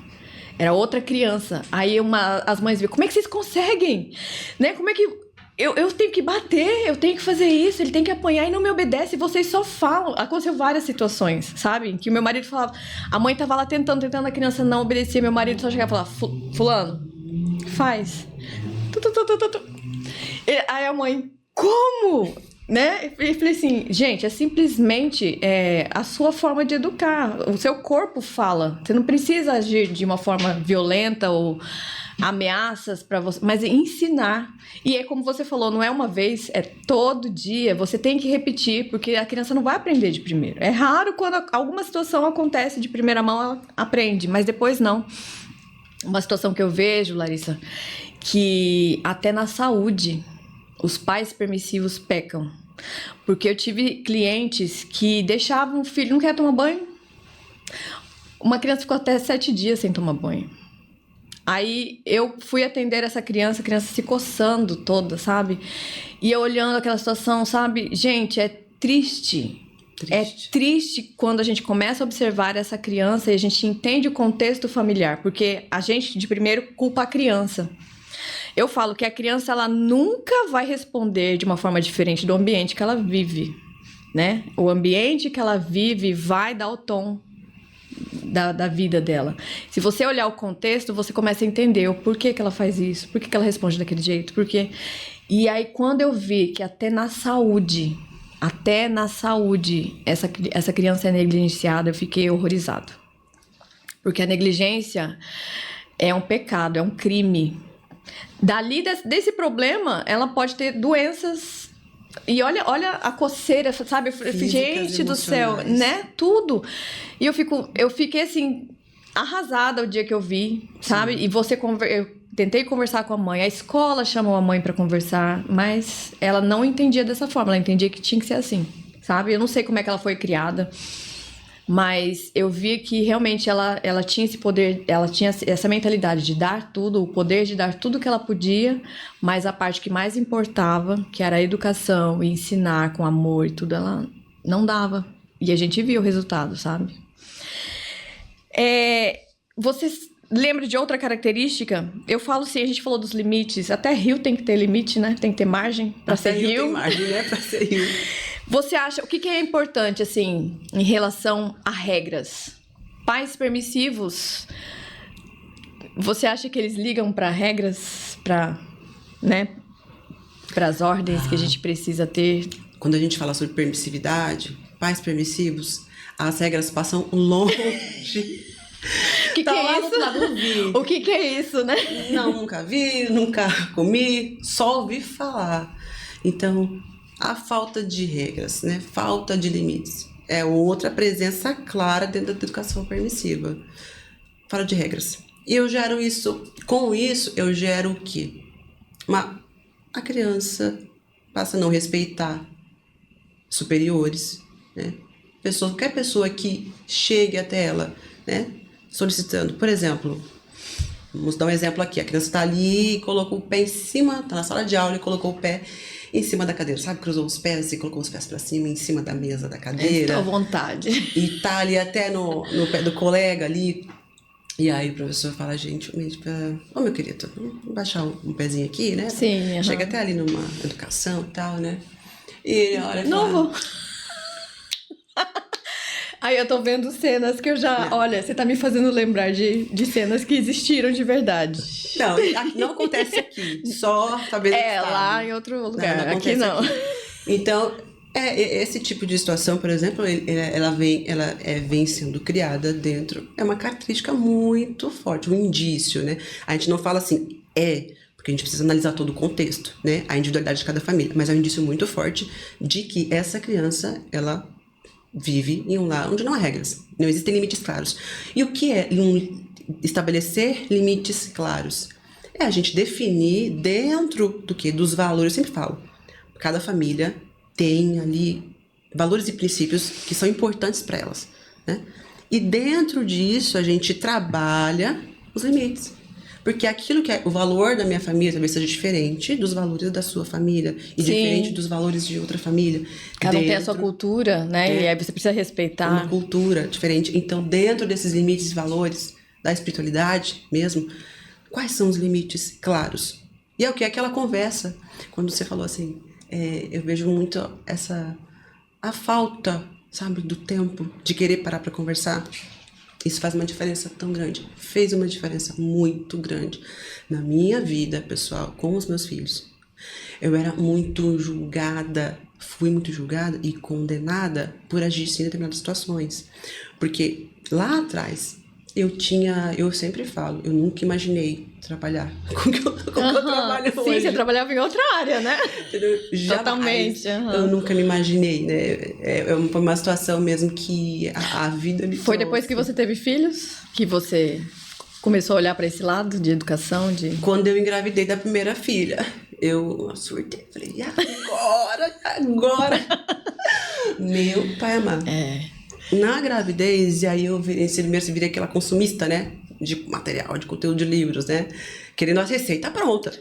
Era outra criança. Aí as mães viam, como é que vocês conseguem? Né? Como é que... Eu tenho que bater, eu tenho que fazer isso, ele tem que apanhar e não me obedece, e vocês só falam. Aconteceu várias situações, sabe? Que o meu marido falava... A mãe tava lá tentando, a criança não obedecia, meu marido só chegava e falava, fulano, faz. Aí a mãe, como? Né? E falei assim, gente, é simplesmente a sua forma de educar. O seu corpo fala. Você não precisa agir de uma forma violenta ou ameaças para você, mas ensinar. E é como você falou, não é uma vez, é todo dia. Você tem que repetir, porque a criança não vai aprender de primeiro. É raro quando alguma situação acontece de primeira mão, ela aprende, mas depois não. Uma situação que eu vejo, Larissa, que até na saúde os pais permissivos pecam. Porque eu tive clientes que deixavam o filho, não quer tomar banho. Uma criança ficou até 7 dias sem tomar banho. Aí eu fui atender essa criança, a criança se coçando toda, sabe? E eu olhando aquela situação, sabe? Gente, é triste. É triste quando a gente começa a observar essa criança e a gente entende o contexto familiar. Porque a gente, de primeiro, culpa a criança. Eu falo que a criança, ela nunca vai responder de uma forma diferente do ambiente que ela vive, né? O ambiente que ela vive vai dar o tom da vida dela. Se você olhar o contexto, você começa a entender o porquê que ela faz isso, por que ela responde daquele jeito, porquê. E aí, quando eu vi que até na saúde, essa criança é negligenciada, eu fiquei horrorizado. Porque a negligência é um pecado, é um crime. Dali desse problema, ela pode ter doenças. E olha a coceira, sabe? Físicas, gente do céu, né? Tudo. E eu fiquei assim, arrasada o dia que eu vi, sabe? E eu tentei conversar com a mãe. A escola chamou a mãe pra conversar, mas ela não entendia dessa forma. Ela entendia que tinha que ser assim, sabe? Eu não sei como é que ela foi criada. Mas eu vi que realmente ela tinha esse poder, ela tinha essa mentalidade de dar tudo, o poder de dar tudo que ela podia, mas a parte que mais importava, que era a educação e ensinar com amor e tudo, ela não dava. E a gente viu o resultado, sabe? Você lembra de outra característica? Eu falo assim, a gente falou dos limites, até rio tem que ter limite, né? Tem que ter margem para ser rio. Tem margem, né? Para ser rio. Você acha, o que é importante, assim, em relação a regras? Pais permissivos, você acha que eles ligam para regras, para as ordens que a gente precisa ter? Quando a gente fala sobre permissividade, pais permissivos, as regras passam longe. O que é isso? O que é isso, né? Não, nunca vi, nunca comi, só ouvi falar. Então, a falta de regras, né? Falta de limites. É outra presença clara dentro da educação permissiva. Fala de regras. E eu gero isso, com isso, eu gero o quê? A criança passa a não respeitar superiores, né? Qualquer pessoa que chegue até ela, né? Solicitando, por exemplo, vamos dar um exemplo aqui, a criança está ali e colocou o pé em cima, está na sala de aula e colocou o pé em cima da cadeira, sabe? Cruzou os pés e colocou os pés para cima, em cima da mesa da cadeira. Estou à vontade. E tá ali até no pé do colega ali. E aí o professor fala, meu querido, vamos baixar um pezinho aqui, né? Sim, Chega até ali numa educação e tal, né? E ele olha e fala... Não vou. Aí eu tô vendo cenas que eu já... Olha, você tá me fazendo lembrar de cenas que existiram de verdade. Não acontece aqui. Só talvez... lá em outro lugar. Não aqui não. Aqui. Então, esse tipo de situação, por exemplo, ela vem sendo criada dentro... É uma característica muito forte, um indício, né? A gente não fala assim, porque a gente precisa analisar todo o contexto, né? A individualidade de cada família. Mas é um indício muito forte de que essa criança, ela... vive em um lar onde não há regras, não existem limites claros. E o que é estabelecer limites claros? É a gente definir dentro do que? Dos valores, eu sempre falo. Cada família tem ali valores e princípios que são importantes para elas, né? E dentro disso a gente trabalha os limites. Porque aquilo que é o valor da minha família talvez seja diferente dos valores da sua família. E Sim. diferente dos valores de outra família. Cada um tem a sua cultura, né? E aí você precisa respeitar. Uma cultura diferente. Então, dentro desses limites e valores da espiritualidade mesmo, quais são os limites claros? E é o que é aquela conversa. Quando você falou assim, eu vejo muito a falta, sabe, do tempo de querer parar para conversar. Isso faz uma diferença tão grande. Fez uma diferença muito grande na minha vida, pessoal, com os meus filhos. Eu era muito julgada, fui muito julgada e condenada por agir em determinadas situações. Porque lá atrás, eu sempre falo, eu nunca imaginei trabalhar com o que eu trabalho hoje. Sim, você trabalhava em outra área, né? Jamais. Totalmente. Eu nunca me imaginei, né? Foi uma situação mesmo que a vida me Foi trouxe. depois que você teve filhos que você começou a olhar para esse lado de educação? Quando eu engravidei da primeira filha, eu surtei. Falei, agora. Meu pai amado. Na gravidez, e aí eu virei aquela consumista, né? De material, de conteúdo de livros, né? Querendo a receita pronta.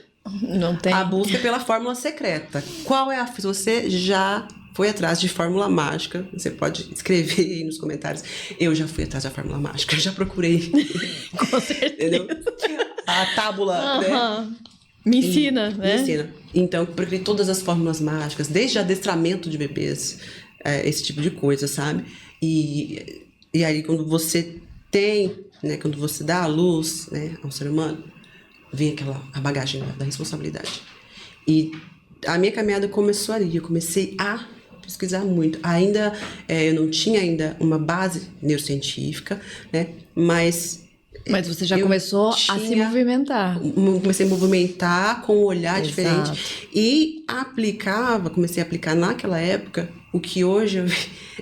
Não tem. A busca pela fórmula secreta. Qual é se você já foi atrás de fórmula mágica, você pode escrever aí nos comentários. Eu já fui atrás da fórmula mágica, eu já procurei. Com certeza. Entendeu? A tábula, né? Me ensina, né? Me ensina. Então, eu procurei todas as fórmulas mágicas, desde adestramento de bebês, esse tipo de coisa, sabe? E aí, quando você tem, né? Quando você dá a luz, né, a um ser humano, vem a bagagem da responsabilidade. E a minha caminhada começou ali. Eu comecei a pesquisar muito. Eu não tinha ainda uma base neurocientífica, né? Mas você já começou a se movimentar. Comecei a movimentar com um olhar Exato. diferente. E comecei a aplicar naquela época o que hoje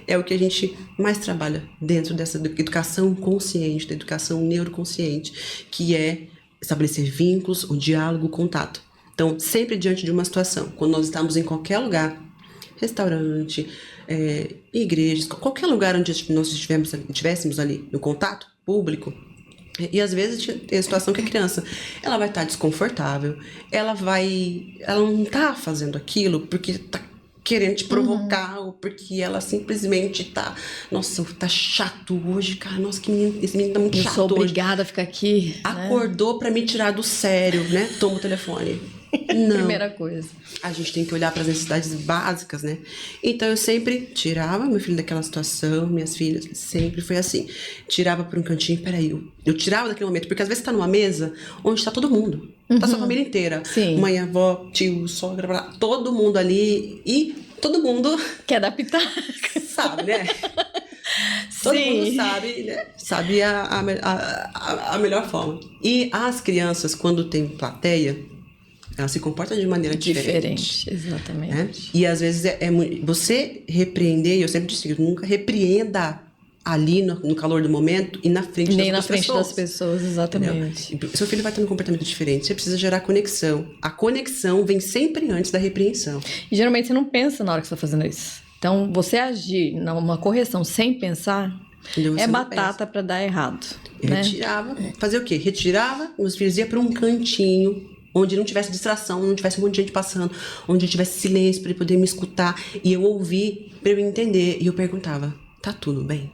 é o que a gente mais trabalha dentro dessa educação consciente, da educação neuroconsciente, que é estabelecer vínculos, o diálogo, o contato. Então, sempre diante de uma situação, quando nós estamos em qualquer lugar, restaurante, igrejas, qualquer lugar onde nós estivéssemos ali no contato público, e às vezes tem a situação que a criança ela vai estar desconfortável, ela não está fazendo aquilo porque está querendo te provocar, ou porque ela simplesmente tá chato hoje, cara, nossa, esse menino tá muito chato hoje. Eu sou obrigada a ficar aqui. Acordou pra me tirar do sério, né? Toma o telefone. Não. Primeira coisa. A gente tem que olhar para as necessidades básicas, né? Então eu sempre tirava meu filho daquela situação, minhas filhas, sempre foi assim. Tirava para um cantinho, peraí, eu tirava daquele momento, porque às vezes você tá numa mesa onde tá todo mundo. Tá sua família inteira. Sim. Mãe, avó, tio, sogra, todo mundo ali. E todo mundo quer dar pitaca. Sabe, né? Todo mundo sabe, né? Sabe a melhor forma. E as crianças, quando tem plateia, elas se comportam de maneira diferente. Exatamente. Né? E às vezes você repreender, eu sempre digo, nunca repreenda ali no calor do momento e na frente das pessoas. Nem na frente das pessoas, exatamente. Entendeu? Seu filho vai ter um comportamento diferente, você precisa gerar conexão. A conexão vem sempre antes da repreensão. E geralmente você não pensa na hora que você está fazendo isso. Então, você agir numa correção sem pensar é batata para dar errado. Né? Retirava. Fazer o quê? Retirava, os filhos iam para um cantinho onde não tivesse distração, não tivesse um monte de gente passando, onde tivesse silêncio para ele poder me escutar e eu ouvir para eu entender. E eu perguntava, tá tudo bem?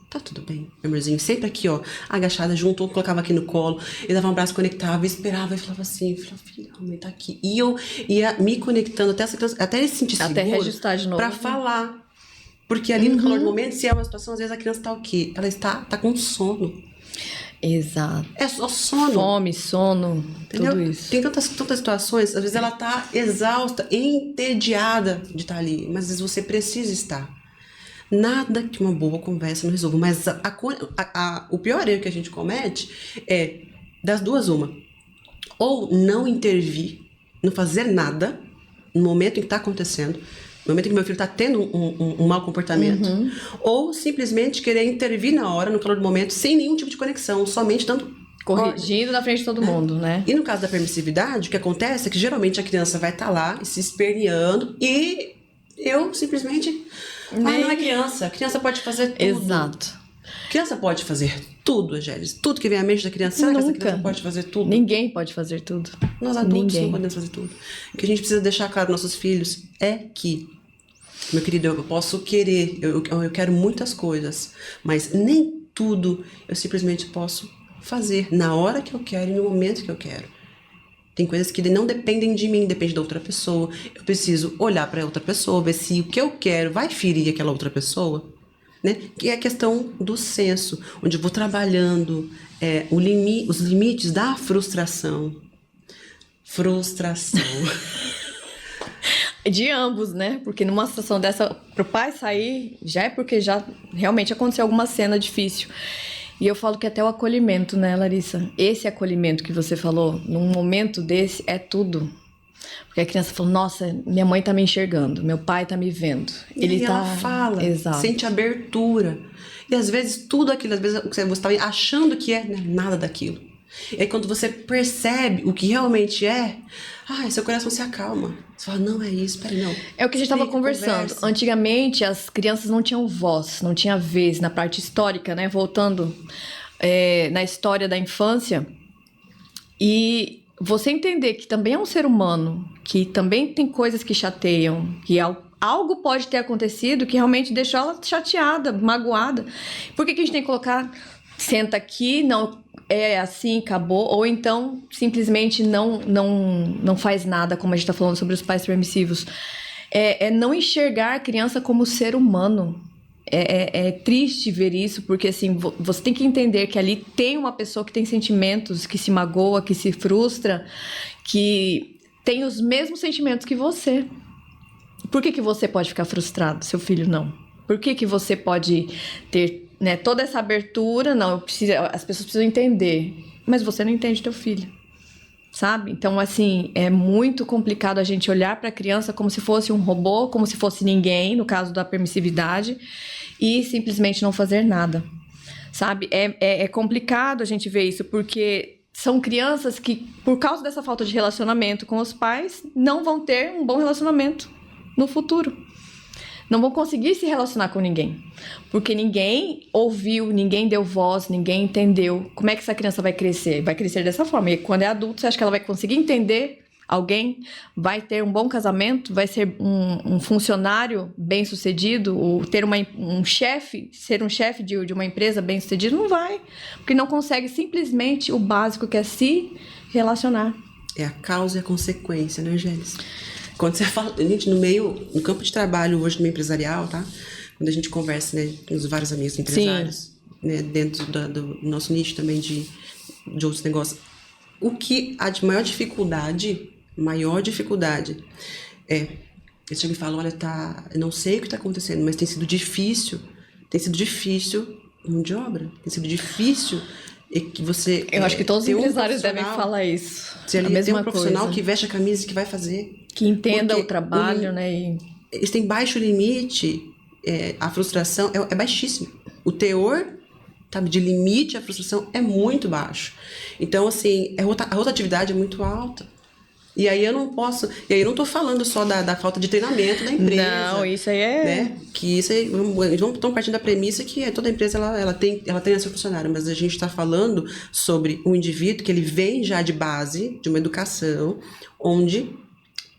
Tá tudo bem, meu amorzinho? Sempre aqui, ó, agachada junto, eu colocava aqui no colo, ele dava um abraço, conectava, esperava e falava assim, filha, a mãe tá aqui. E eu ia me conectando até ele se sentir seguro. Até registrar de novo. Pra falar. Porque ali no calor do momento, se é uma situação, às vezes a criança tá o quê? Ela tá com sono. Exato. É só sono. Fome, sono, entendeu? Tudo isso. Tem tantas situações, às vezes ela tá exausta, entediada de estar ali, mas às vezes você precisa estar. Nada que uma boa conversa não resolva, mas o pior erro que a gente comete é das duas uma. Ou não intervir, não fazer nada no momento em que está acontecendo, no momento em que meu filho está tendo um mau comportamento, ou simplesmente querer intervir na hora, no calor do momento, sem nenhum tipo de conexão, somente dando corrigindo na frente de todo mundo, né? E no caso da permissividade, o que acontece é que geralmente a criança vai estar lá se esperneando e eu simplesmente... não é criança. A criança pode fazer tudo. Exato. Criança pode fazer tudo, Angélis. Tudo que vem à mente da criança. Será que essa criança pode fazer tudo? Ninguém pode fazer tudo. Nós adultos não podemos fazer tudo. O que a gente precisa deixar claro para nossos filhos é que, meu querido, eu posso querer, eu quero muitas coisas, mas nem tudo eu simplesmente posso fazer na hora que eu quero e no momento que eu quero. Tem coisas que não dependem de mim, depende da outra pessoa. Eu preciso olhar para outra pessoa, ver se o que eu quero vai ferir aquela outra pessoa, né? Que é a questão do senso, onde eu vou trabalhando os limites da frustração. De ambos, né? Porque numa situação dessa, pro pai sair, já é porque já realmente aconteceu alguma cena difícil. E eu falo que até o acolhimento, né, Larissa? Esse acolhimento que você falou, num momento desse, é tudo. Porque a criança falou, nossa, minha mãe tá me enxergando, meu pai tá me vendo. E ela fala, Exato. sente abertura. E às vezes tudo aquilo, às vezes você está achando que é, não é nada daquilo. E aí quando você percebe o que realmente é, seu coração se acalma. Você fala, não é isso, peraí, não. É o que a gente estava conversando. Conversa. Antigamente, as crianças não tinham voz, não tinha vez na parte histórica, né? Voltando na história da infância. E você entender que também é um ser humano, que também tem coisas que chateiam, que algo pode ter acontecido que realmente deixou ela chateada, magoada. Por que a gente tem que colocar, senta aqui, não é assim, acabou, ou então simplesmente não faz nada, como a gente está falando sobre os pais permissivos. É não enxergar a criança como ser humano. É triste ver isso, porque assim, você tem que entender que ali tem uma pessoa que tem sentimentos, que se magoa, que se frustra, que tem os mesmos sentimentos que você. Por que você pode ficar frustrado, seu filho não? Por que você pode ter, né, toda essa abertura? Não, as pessoas precisam entender, mas você não entende teu filho, sabe? Então, assim, é muito complicado a gente olhar para a criança como se fosse um robô, como se fosse ninguém, no caso da permissividade, e simplesmente não fazer nada, sabe? É complicado a gente ver isso, porque são crianças que, por causa dessa falta de relacionamento com os pais, não vão ter um bom relacionamento no futuro. Não vão conseguir se relacionar com ninguém. Porque ninguém ouviu, ninguém deu voz, ninguém entendeu. Como é que essa criança vai crescer? Vai crescer dessa forma. E quando é adulto, você acha que ela vai conseguir entender alguém? Vai ter um bom casamento? Vai ser um funcionário bem-sucedido? Ou ter um chefe, ser um chefe de uma empresa bem-sucedido? Não vai. Porque não consegue simplesmente o básico, que é se relacionar. É a causa e a consequência, né, Gélis? Quando você fala, gente, no campo de trabalho hoje no meio empresarial, tá? Quando a gente conversa, né, com os vários amigos empresários, né, dentro do nosso nicho também de outros negócios, o que há de maior dificuldade é, eles chegam e falam, olha, eu não sei o que está acontecendo, mas tem sido difícil mão de obra, tem sido difícil que você... Eu acho que todos os empresários devem falar isso. Se ali tem um profissional que veste a camisa e que vai fazer... Que entenda o trabalho, né? Eles têm baixo limite, a frustração é baixíssima. O teor, sabe, de limite, a frustração é muito baixo. Então, assim, a rotatividade é muito alta. E aí eu não posso... E aí eu não estou falando só da falta de treinamento da empresa. Não, isso aí é... Né? Que isso aí... Estamos partindo da premissa que toda empresa ela treina seu funcionário, mas a gente está falando sobre um indivíduo que ele vem já de base, de uma educação, onde...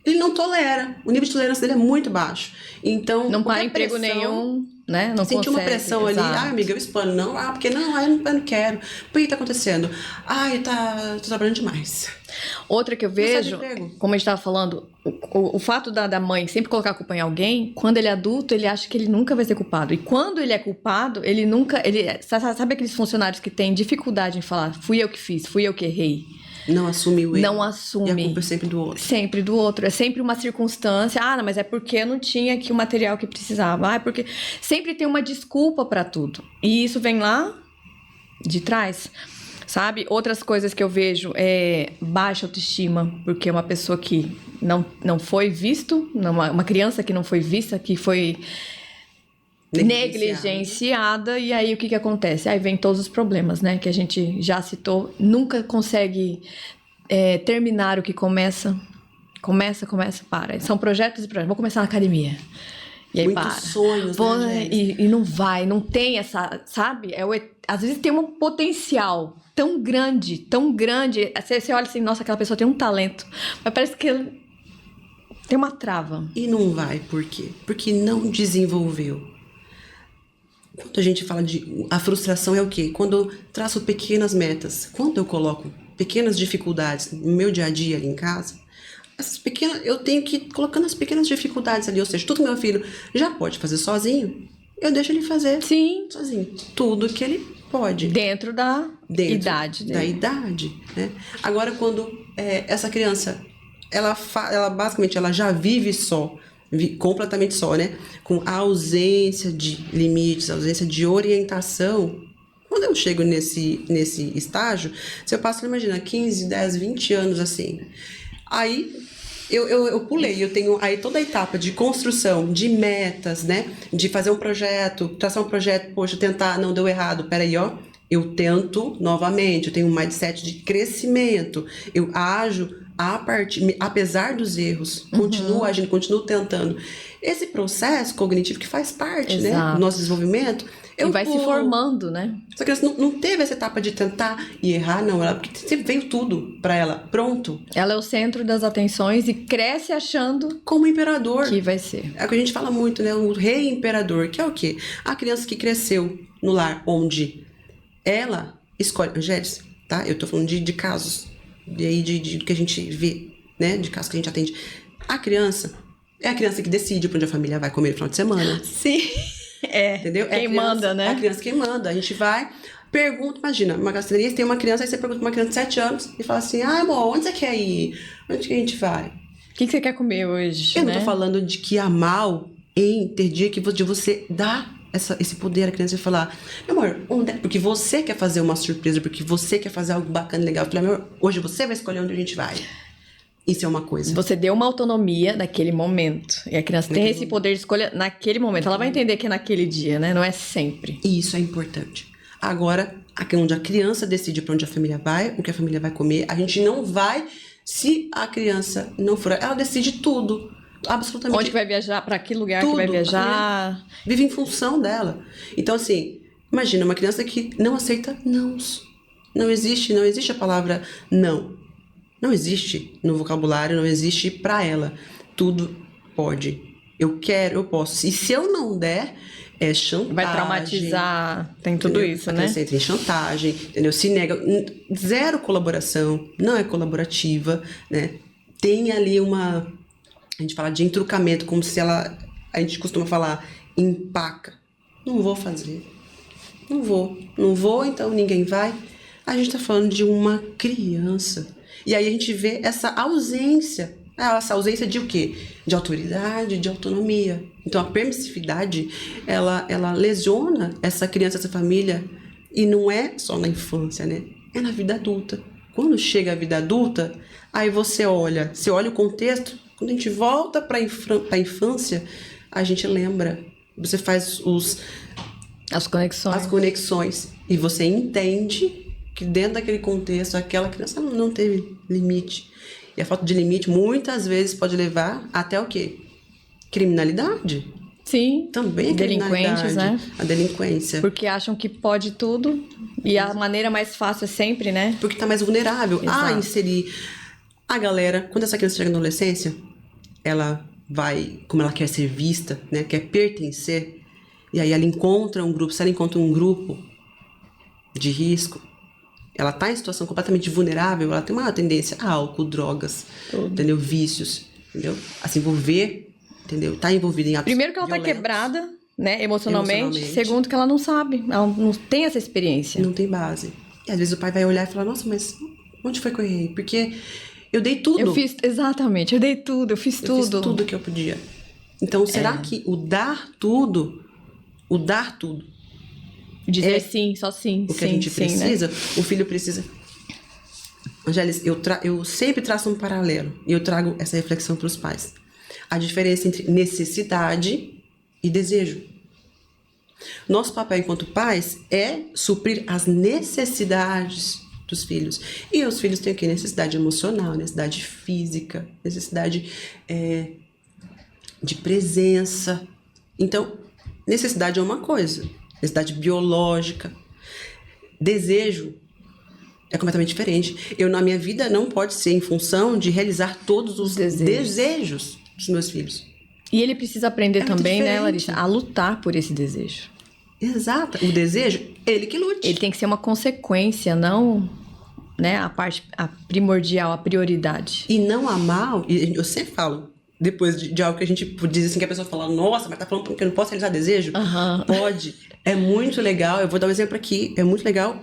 ele não tolera. O nível de tolerância dele é muito baixo. Então, não para emprego nenhum, né? Não sente consegue, uma pressão ali. Amiga, eu explano. Não, porque não, eu não quero. Por que tá acontecendo? Tô trabalhando demais. Outra que eu vejo, como a gente estava falando, o fato da mãe sempre colocar a culpa em alguém, quando ele é adulto, ele acha que ele nunca vai ser culpado. E quando ele é culpado, ele nunca... sabe aqueles funcionários que têm dificuldade em falar, fui eu que fiz, fui eu que errei? Não assume o erro. Não assume. E a culpa é sempre do outro. Sempre do outro. É sempre uma circunstância. Não, mas é porque eu não tinha aqui o material que precisava. É porque... Sempre tem uma desculpa para tudo. E isso vem lá de trás, sabe? Outras coisas que eu vejo é baixa autoestima, porque é uma pessoa que não foi visto, uma criança que não foi vista, que foi... negligenciada, e aí o que acontece? Aí vem todos os problemas, né, que a gente já citou, nunca consegue terminar o que começa, para. São projetos e projetos, vou começar na academia, e aí muitos sonhos, né, e não vai, não tem essa, sabe, às vezes tem um potencial tão grande, você olha assim, nossa, aquela pessoa tem um talento, mas parece que tem uma trava. E não vai, por quê? Porque não desenvolveu. Quando a gente fala a frustração é o quê? Quando eu traço pequenas metas, quando eu coloco pequenas dificuldades no meu dia a dia ali em casa, eu tenho que ir colocando as pequenas dificuldades ali, ou seja, tudo que meu filho já pode fazer sozinho, eu deixo ele fazer sozinho. Tudo que ele pode. Dentro da idade dele. Da idade, né? Agora, quando essa criança, ela basicamente ela já vive só, completamente só, né? Com a ausência de limites, a ausência de orientação. Quando eu chego nesse estágio, se eu passo, imagina, 15, 10, 20 anos assim, aí Eu pulei, eu tenho aí toda a etapa de construção, de metas, né? De fazer um projeto, traçar um projeto, poxa, tentar, não deu errado, peraí, ó. Eu tento novamente, eu tenho um mindset de crescimento, eu ajo apesar dos erros, continuo agindo, continuo tentando. Esse processo cognitivo que faz parte, né, do nosso desenvolvimento, e vai se formando, né? Só que ela não teve essa etapa de tentar e errar, não. Porque sempre veio tudo pra ela, pronto. Ela é o centro das atenções e cresce achando como imperador. Que vai ser. É o que a gente fala muito, né? O rei imperador, que é o quê? A criança que cresceu no lar onde ela escolhe... Angélis, tá? Eu tô falando de casos. E aí de que a gente vê, né? De casos que a gente atende. A criança é a criança que decide pra onde a família vai comer no final de semana. Sim. Entendeu? Quem manda, né? É a criança quem manda. A gente vai, pergunta, imagina, uma gastronomia, tem uma criança, aí você pergunta pra uma criança de 7 anos e fala assim, amor, onde você quer ir? Onde que a gente vai? O que você quer comer hoje? Eu não tô falando de que há mal em ter dia de você dar esse poder à criança e falar, meu amor, onde é? Porque você quer fazer uma surpresa, porque você quer fazer algo bacana e legal. Eu falei, meu amor, hoje você vai escolher onde a gente vai. Isso é uma coisa. Você deu uma autonomia naquele momento. E a criança tem esse poder de escolha naquele momento. Ela vai entender que é naquele dia, né? Não é sempre. E isso é importante. Agora, onde a criança decide para onde a família vai, o que a família vai comer, a gente não vai, se a criança não for... Ela decide tudo. Absolutamente. Onde que vai viajar, para que lugar tudo. Que vai viajar. Vive em função dela. Então, assim, imagina uma criança que não aceita nãos. Não existe a palavra não. Não existe no vocabulário, não existe pra ela. Tudo pode. Eu quero, eu posso. E se eu não der, é chantagem. Vai traumatizar, tem tudo entendeu? isso, a né? criança entra em chantagem, entendeu? Se nega, zero colaboração, não é colaborativa, né? Tem ali a gente fala de entrucamento, como se ela, a gente costuma falar, empaca. Não vou fazer. Não vou, então ninguém vai. A gente tá falando de uma criança. E aí a gente vê essa ausência de o quê? De autoridade, de autonomia. Então a permissividade, ela lesiona essa criança, essa família, e não é só na infância, né? É na vida adulta. Quando chega a vida adulta, aí você olha o contexto, quando a gente volta para a infância, a gente lembra, você faz as conexões e você entende que dentro daquele contexto, aquela criança não teve limite. E a falta de limite, muitas vezes, pode levar até o quê? Criminalidade. Sim. Também é delinquentes, né? A delinquência. Porque acham que pode tudo. E a maneira mais fácil é sempre, né? Porque tá mais vulnerável. Exato. Inserir a galera. Quando essa criança chega na adolescência, ela vai, como ela quer ser vista, né? Quer pertencer. E aí ela encontra um grupo. Se ela encontra um grupo de risco, ela tá em situação completamente vulnerável, ela tem uma tendência a álcool, drogas, entendeu? Vícios, entendeu? A se envolver, entendeu? Tá envolvida em atos Primeiro que ela violentos. Tá quebrada, né, emocionalmente. Segundo que ela não sabe, ela não tem essa experiência. Não tem base. E às vezes o pai vai olhar e falar, nossa, mas onde foi que eu errei? Porque eu dei tudo. Eu fiz tudo. Eu fiz tudo que eu podia. Então, será que o dar tudo... Dizer sim, só sim. O que a gente precisa, né? O filho precisa. Angélis, eu sempre traço um paralelo e eu trago essa reflexão para os pais. A diferença entre necessidade e desejo. Nosso papel enquanto pais é suprir as necessidades dos filhos. E os filhos têm o quê? Necessidade emocional, necessidade física, necessidade de presença. Então, necessidade é uma coisa. Necessidade biológica. Desejo é completamente diferente. Na minha vida, não pode ser em função de realizar todos os desejos dos meus filhos. E ele precisa aprender também, diferente. né, Larissa, a lutar por esse desejo. Exato. O desejo, ele que lute. Ele tem que ser uma consequência, não, né, a primordial, a prioridade. E não há mal, e eu sempre falo, depois de algo que a gente diz assim, que a pessoa fala, nossa, mas tá falando porque eu não posso realizar desejo? Pode. É muito legal. Eu vou dar um exemplo aqui. É muito legal.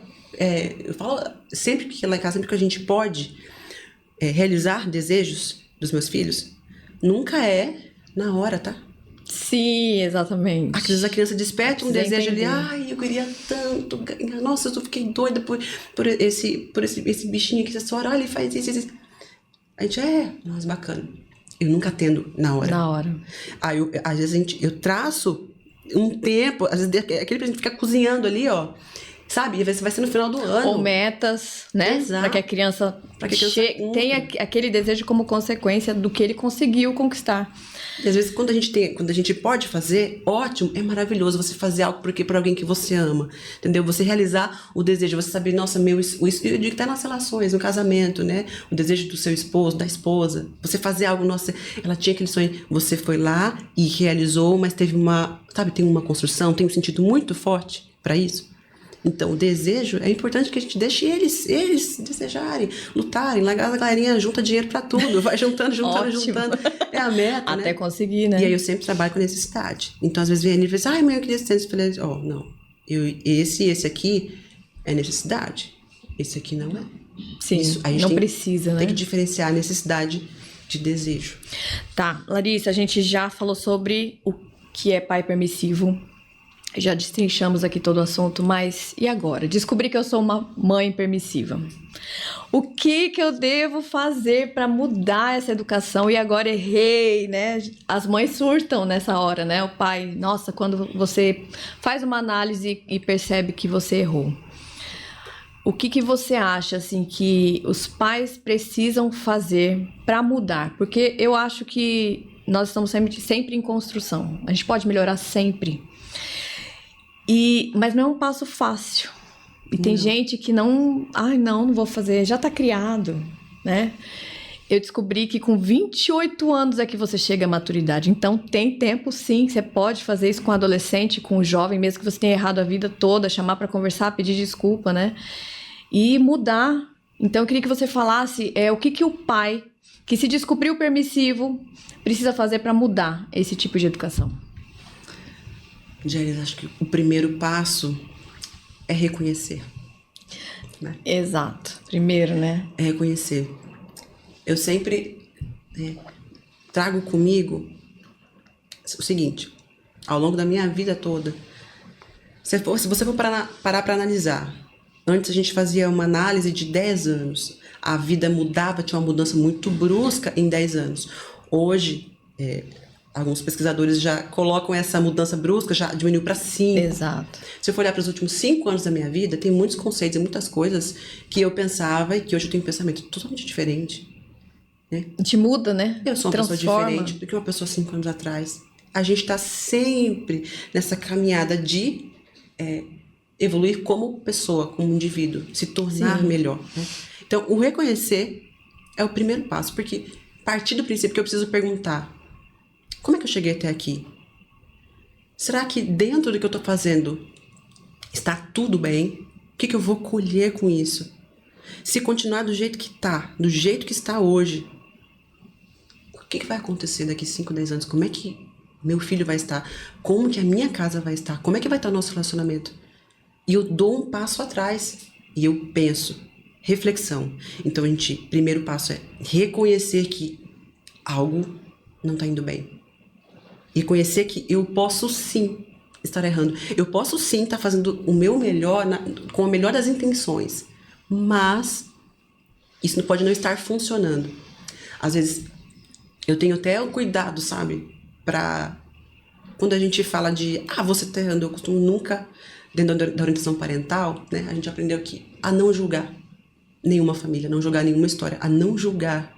Eu falo sempre que lá em casa, sempre que a gente pode realizar desejos dos meus filhos, nunca é na hora, tá? Sim, exatamente. Às vezes a criança desperta um desejo ali, eu queria tanto, nossa, eu fiquei doida por esse bichinho aqui, essa hora, olha, ele faz isso. A gente, nossa, bacana. eu nunca atendo na hora. Na hora. Aí, às vezes, eu traço um tempo, às vezes, aquele presente fica cozinhando ali, ó. Sabe? E vai ser no final do ano. Ou metas, né? Exato. Para que a criança, tenha aquele desejo como consequência do que ele conseguiu conquistar. E às vezes, quando a gente pode fazer, ótimo, é maravilhoso você fazer algo para alguém que você ama, entendeu? Você realizar o desejo, você saber, nossa, eu digo até nas relações, no casamento, né? O desejo do seu esposo, da esposa. Você fazer algo, nossa, ela tinha aquele sonho, você foi lá e realizou, mas teve tem uma construção, tem um sentido muito forte para isso. Então, o desejo, é importante que a gente deixe eles desejarem, lutarem, largar a galerinha, junta dinheiro pra tudo, vai juntando. É a meta, até né? conseguir, né? E aí eu sempre trabalho com necessidade. Então, às vezes vem a e fala, mãe, eu queria esse tênis. Eu falei, não, esse aqui é necessidade, esse aqui não é. Sim, isso, a gente não precisa, né? Tem que diferenciar a necessidade de desejo. Tá, Larissa, a gente já falou sobre o que é pai permissivo. Já destrinchamos aqui todo o assunto, mas e agora? Descobri que eu sou uma mãe permissiva. O que eu devo fazer para mudar essa educação? E agora errei, né? As mães surtam nessa hora, né? O pai, nossa, quando você faz uma análise e percebe que você errou. O que você acha, assim, que os pais precisam fazer para mudar? Porque eu acho que nós estamos sempre em construção. A gente pode melhorar sempre. Mas não é um passo fácil. E tem gente que não vou fazer, já tá criado, né? Eu descobri que com 28 anos é que você chega à maturidade. Então, tem tempo, sim. Você pode fazer isso com adolescente, com jovem, mesmo que você tenha errado a vida toda, chamar para conversar, pedir desculpa, né? E mudar. Então, eu queria que você falasse o que o pai, que se descobriu permissivo, precisa fazer para mudar esse tipo de educação. Gélis, acho que o primeiro passo é reconhecer. Né? Exato. Primeiro, né? É reconhecer. Eu sempre trago comigo o seguinte, ao longo da minha vida toda, se você for parar para analisar, antes a gente fazia uma análise de 10 anos, a vida mudava, tinha uma mudança muito brusca em 10 anos. Hoje, alguns pesquisadores já colocam essa mudança brusca, já diminuiu para 5. Exato. Se eu for olhar para os últimos 5 anos da minha vida, tem muitos conceitos e muitas coisas que eu pensava e que hoje eu tenho um pensamento totalmente diferente. Né? A gente muda, né? Eu sou uma pessoa diferente do que uma pessoa 5 anos atrás. A gente está sempre nessa caminhada de evoluir como pessoa, como indivíduo, se tornar melhor. Né? Então, o reconhecer é o primeiro passo, porque partir do princípio que eu preciso perguntar: como é que eu cheguei até aqui? Será que dentro do que eu estou fazendo está tudo bem? O que eu vou colher com isso? Se continuar do jeito que está hoje, o que vai acontecer daqui 5, 10 anos? Como é que meu filho vai estar? Como que a minha casa vai estar? Como é que vai estar o nosso relacionamento? E eu dou um passo atrás e eu penso, reflexão. Então, primeiro passo é reconhecer que algo não está indo bem. E conhecer que eu posso sim estar errando. Eu posso sim estar fazendo o meu melhor, com a melhor das intenções. Mas isso pode não estar funcionando. Às vezes, eu tenho até o cuidado, sabe? Quando a gente fala de, você está errando, eu costumo nunca, dentro da orientação parental, né? A gente aprendeu a não julgar nenhuma família, não julgar nenhuma história, a não julgar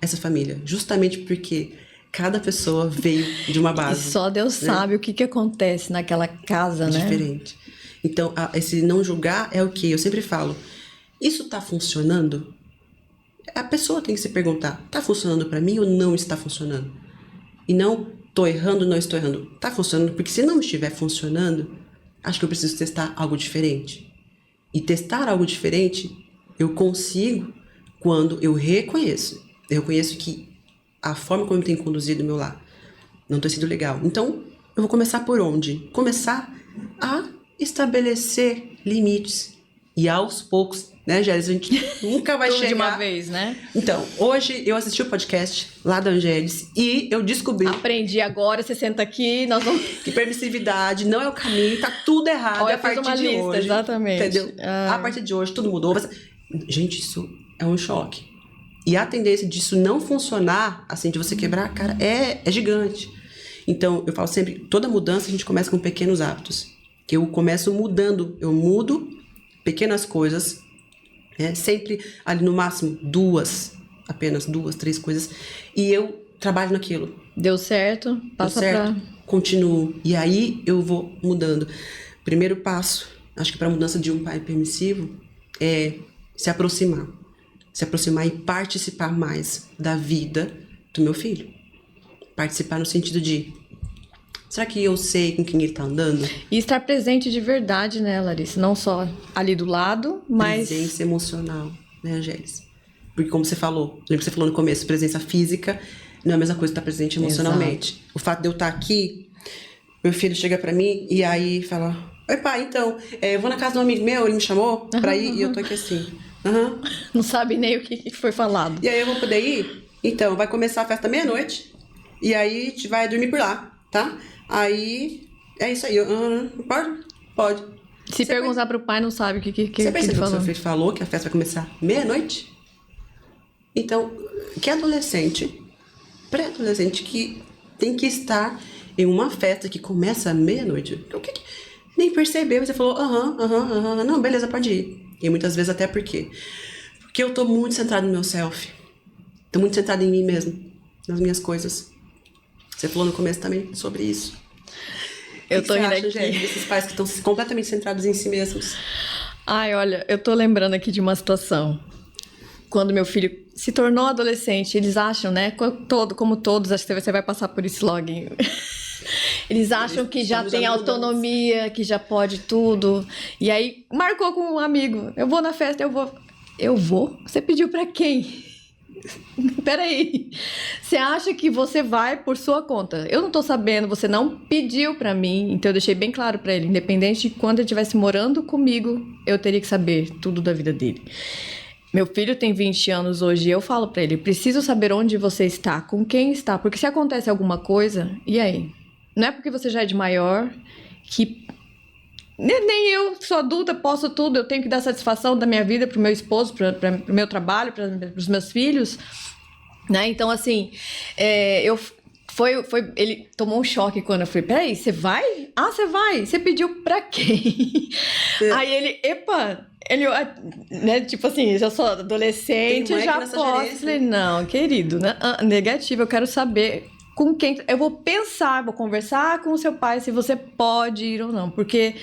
essa família. Justamente porque cada pessoa veio de uma base. E só Deus sabe o que acontece naquela casa, né? Diferente. Então, esse não julgar é o que eu sempre falo. Isso está funcionando? A pessoa tem que se perguntar, está funcionando para mim ou não está funcionando? E não, estou errando, não estou errando. Está funcionando? Porque se não estiver funcionando, acho que eu preciso testar algo diferente. E testar algo diferente, eu consigo quando eu reconheço. Eu reconheço que a forma como eu tenho conduzido o meu lar não tem sido legal. Então, eu vou começar por onde? Começar a estabelecer limites. E aos poucos, né, Gélis? A gente nunca vai chegar... de uma vez, né? Então, hoje eu assisti o podcast lá da Angélis e eu descobri... Aprendi agora, você senta aqui, nós vamos... que permissividade não é o caminho, tá tudo errado a partir de hoje. Exatamente. Entendeu? A partir de hoje tudo mudou. Gente, isso é um choque. E a tendência disso não funcionar, assim, de você quebrar a cara, é gigante. Então, eu falo sempre, toda mudança a gente começa com pequenos hábitos. Que eu começo mudando, eu mudo pequenas coisas, né? Sempre ali no máximo apenas 2, 3 coisas, e eu trabalho naquilo. Deu certo, passa pra... Continuo. E aí eu vou mudando. Primeiro passo, acho que para a mudança de um pai permissivo, é se aproximar. Se aproximar e participar mais da vida do meu filho. Participar no sentido de, será que eu sei com quem ele tá andando? E estar presente de verdade, né, Larissa? Não só ali do lado, mas... Presença emocional, né, Angélis? Porque como você falou, lembra que você falou no começo, presença física não é a mesma coisa que estar presente emocionalmente. Exato. O fato de eu estar aqui, meu filho chega pra mim e aí fala, oi pai, então, eu vou na casa de um amigo meu, ele me chamou pra ir e eu tô aqui assim. Não sabe nem o que foi falado. E aí eu vou poder ir? Então, vai começar a festa meia-noite e aí a gente vai dormir por lá, tá? Aí, é isso aí. Pode? Pode. Se perguntar pro pai, não sabe o que ele falou. Você percebeu que o seu filho falou que a festa vai começar meia-noite? Então, que adolescente, pré-adolescente, que tem que estar em uma festa que começa meia-noite? O que nem percebeu, você falou, não, beleza, pode ir. E muitas vezes até porque eu tô muito centrado no meu self. Tô muito centrado em mim mesmo, nas minhas coisas. Você falou no começo também sobre isso. Eu tô indo aqui. Gente, desses pais que estão completamente centrados em si mesmos? Ai, olha, eu tô lembrando aqui de uma situação. Quando meu filho se tornou adolescente, eles acham, né? Como todos, acho que você vai passar por isso logo. Eles acham que já tem autonomia, que já pode tudo. E aí, marcou com um amigo. Eu vou na festa, eu vou. Eu vou? Você pediu pra quem? Peraí. Você acha que você vai por sua conta? Eu não tô sabendo, você não pediu pra mim. Então eu deixei bem claro pra ele. Independente de quando ele estivesse morando comigo, eu teria que saber tudo da vida dele. Meu filho tem 20 anos hoje e eu falo pra ele, preciso saber onde você está, com quem está, porque se acontece alguma coisa, e aí? Não é porque você já é de maior que nem eu, que sou adulta, posso tudo, eu tenho que dar satisfação da minha vida pro meu esposo, para o meu trabalho, para os meus filhos, né? Então, assim, ele tomou um choque quando eu falei, peraí, você vai? Ah, você vai? Você pediu pra quem? Aí ele, né, tipo assim, eu já sou adolescente, já posso. Falei, não, querido, né? Negativo, eu quero saber com quem... Eu vou pensar, vou conversar com o seu pai se você pode ir ou não, porque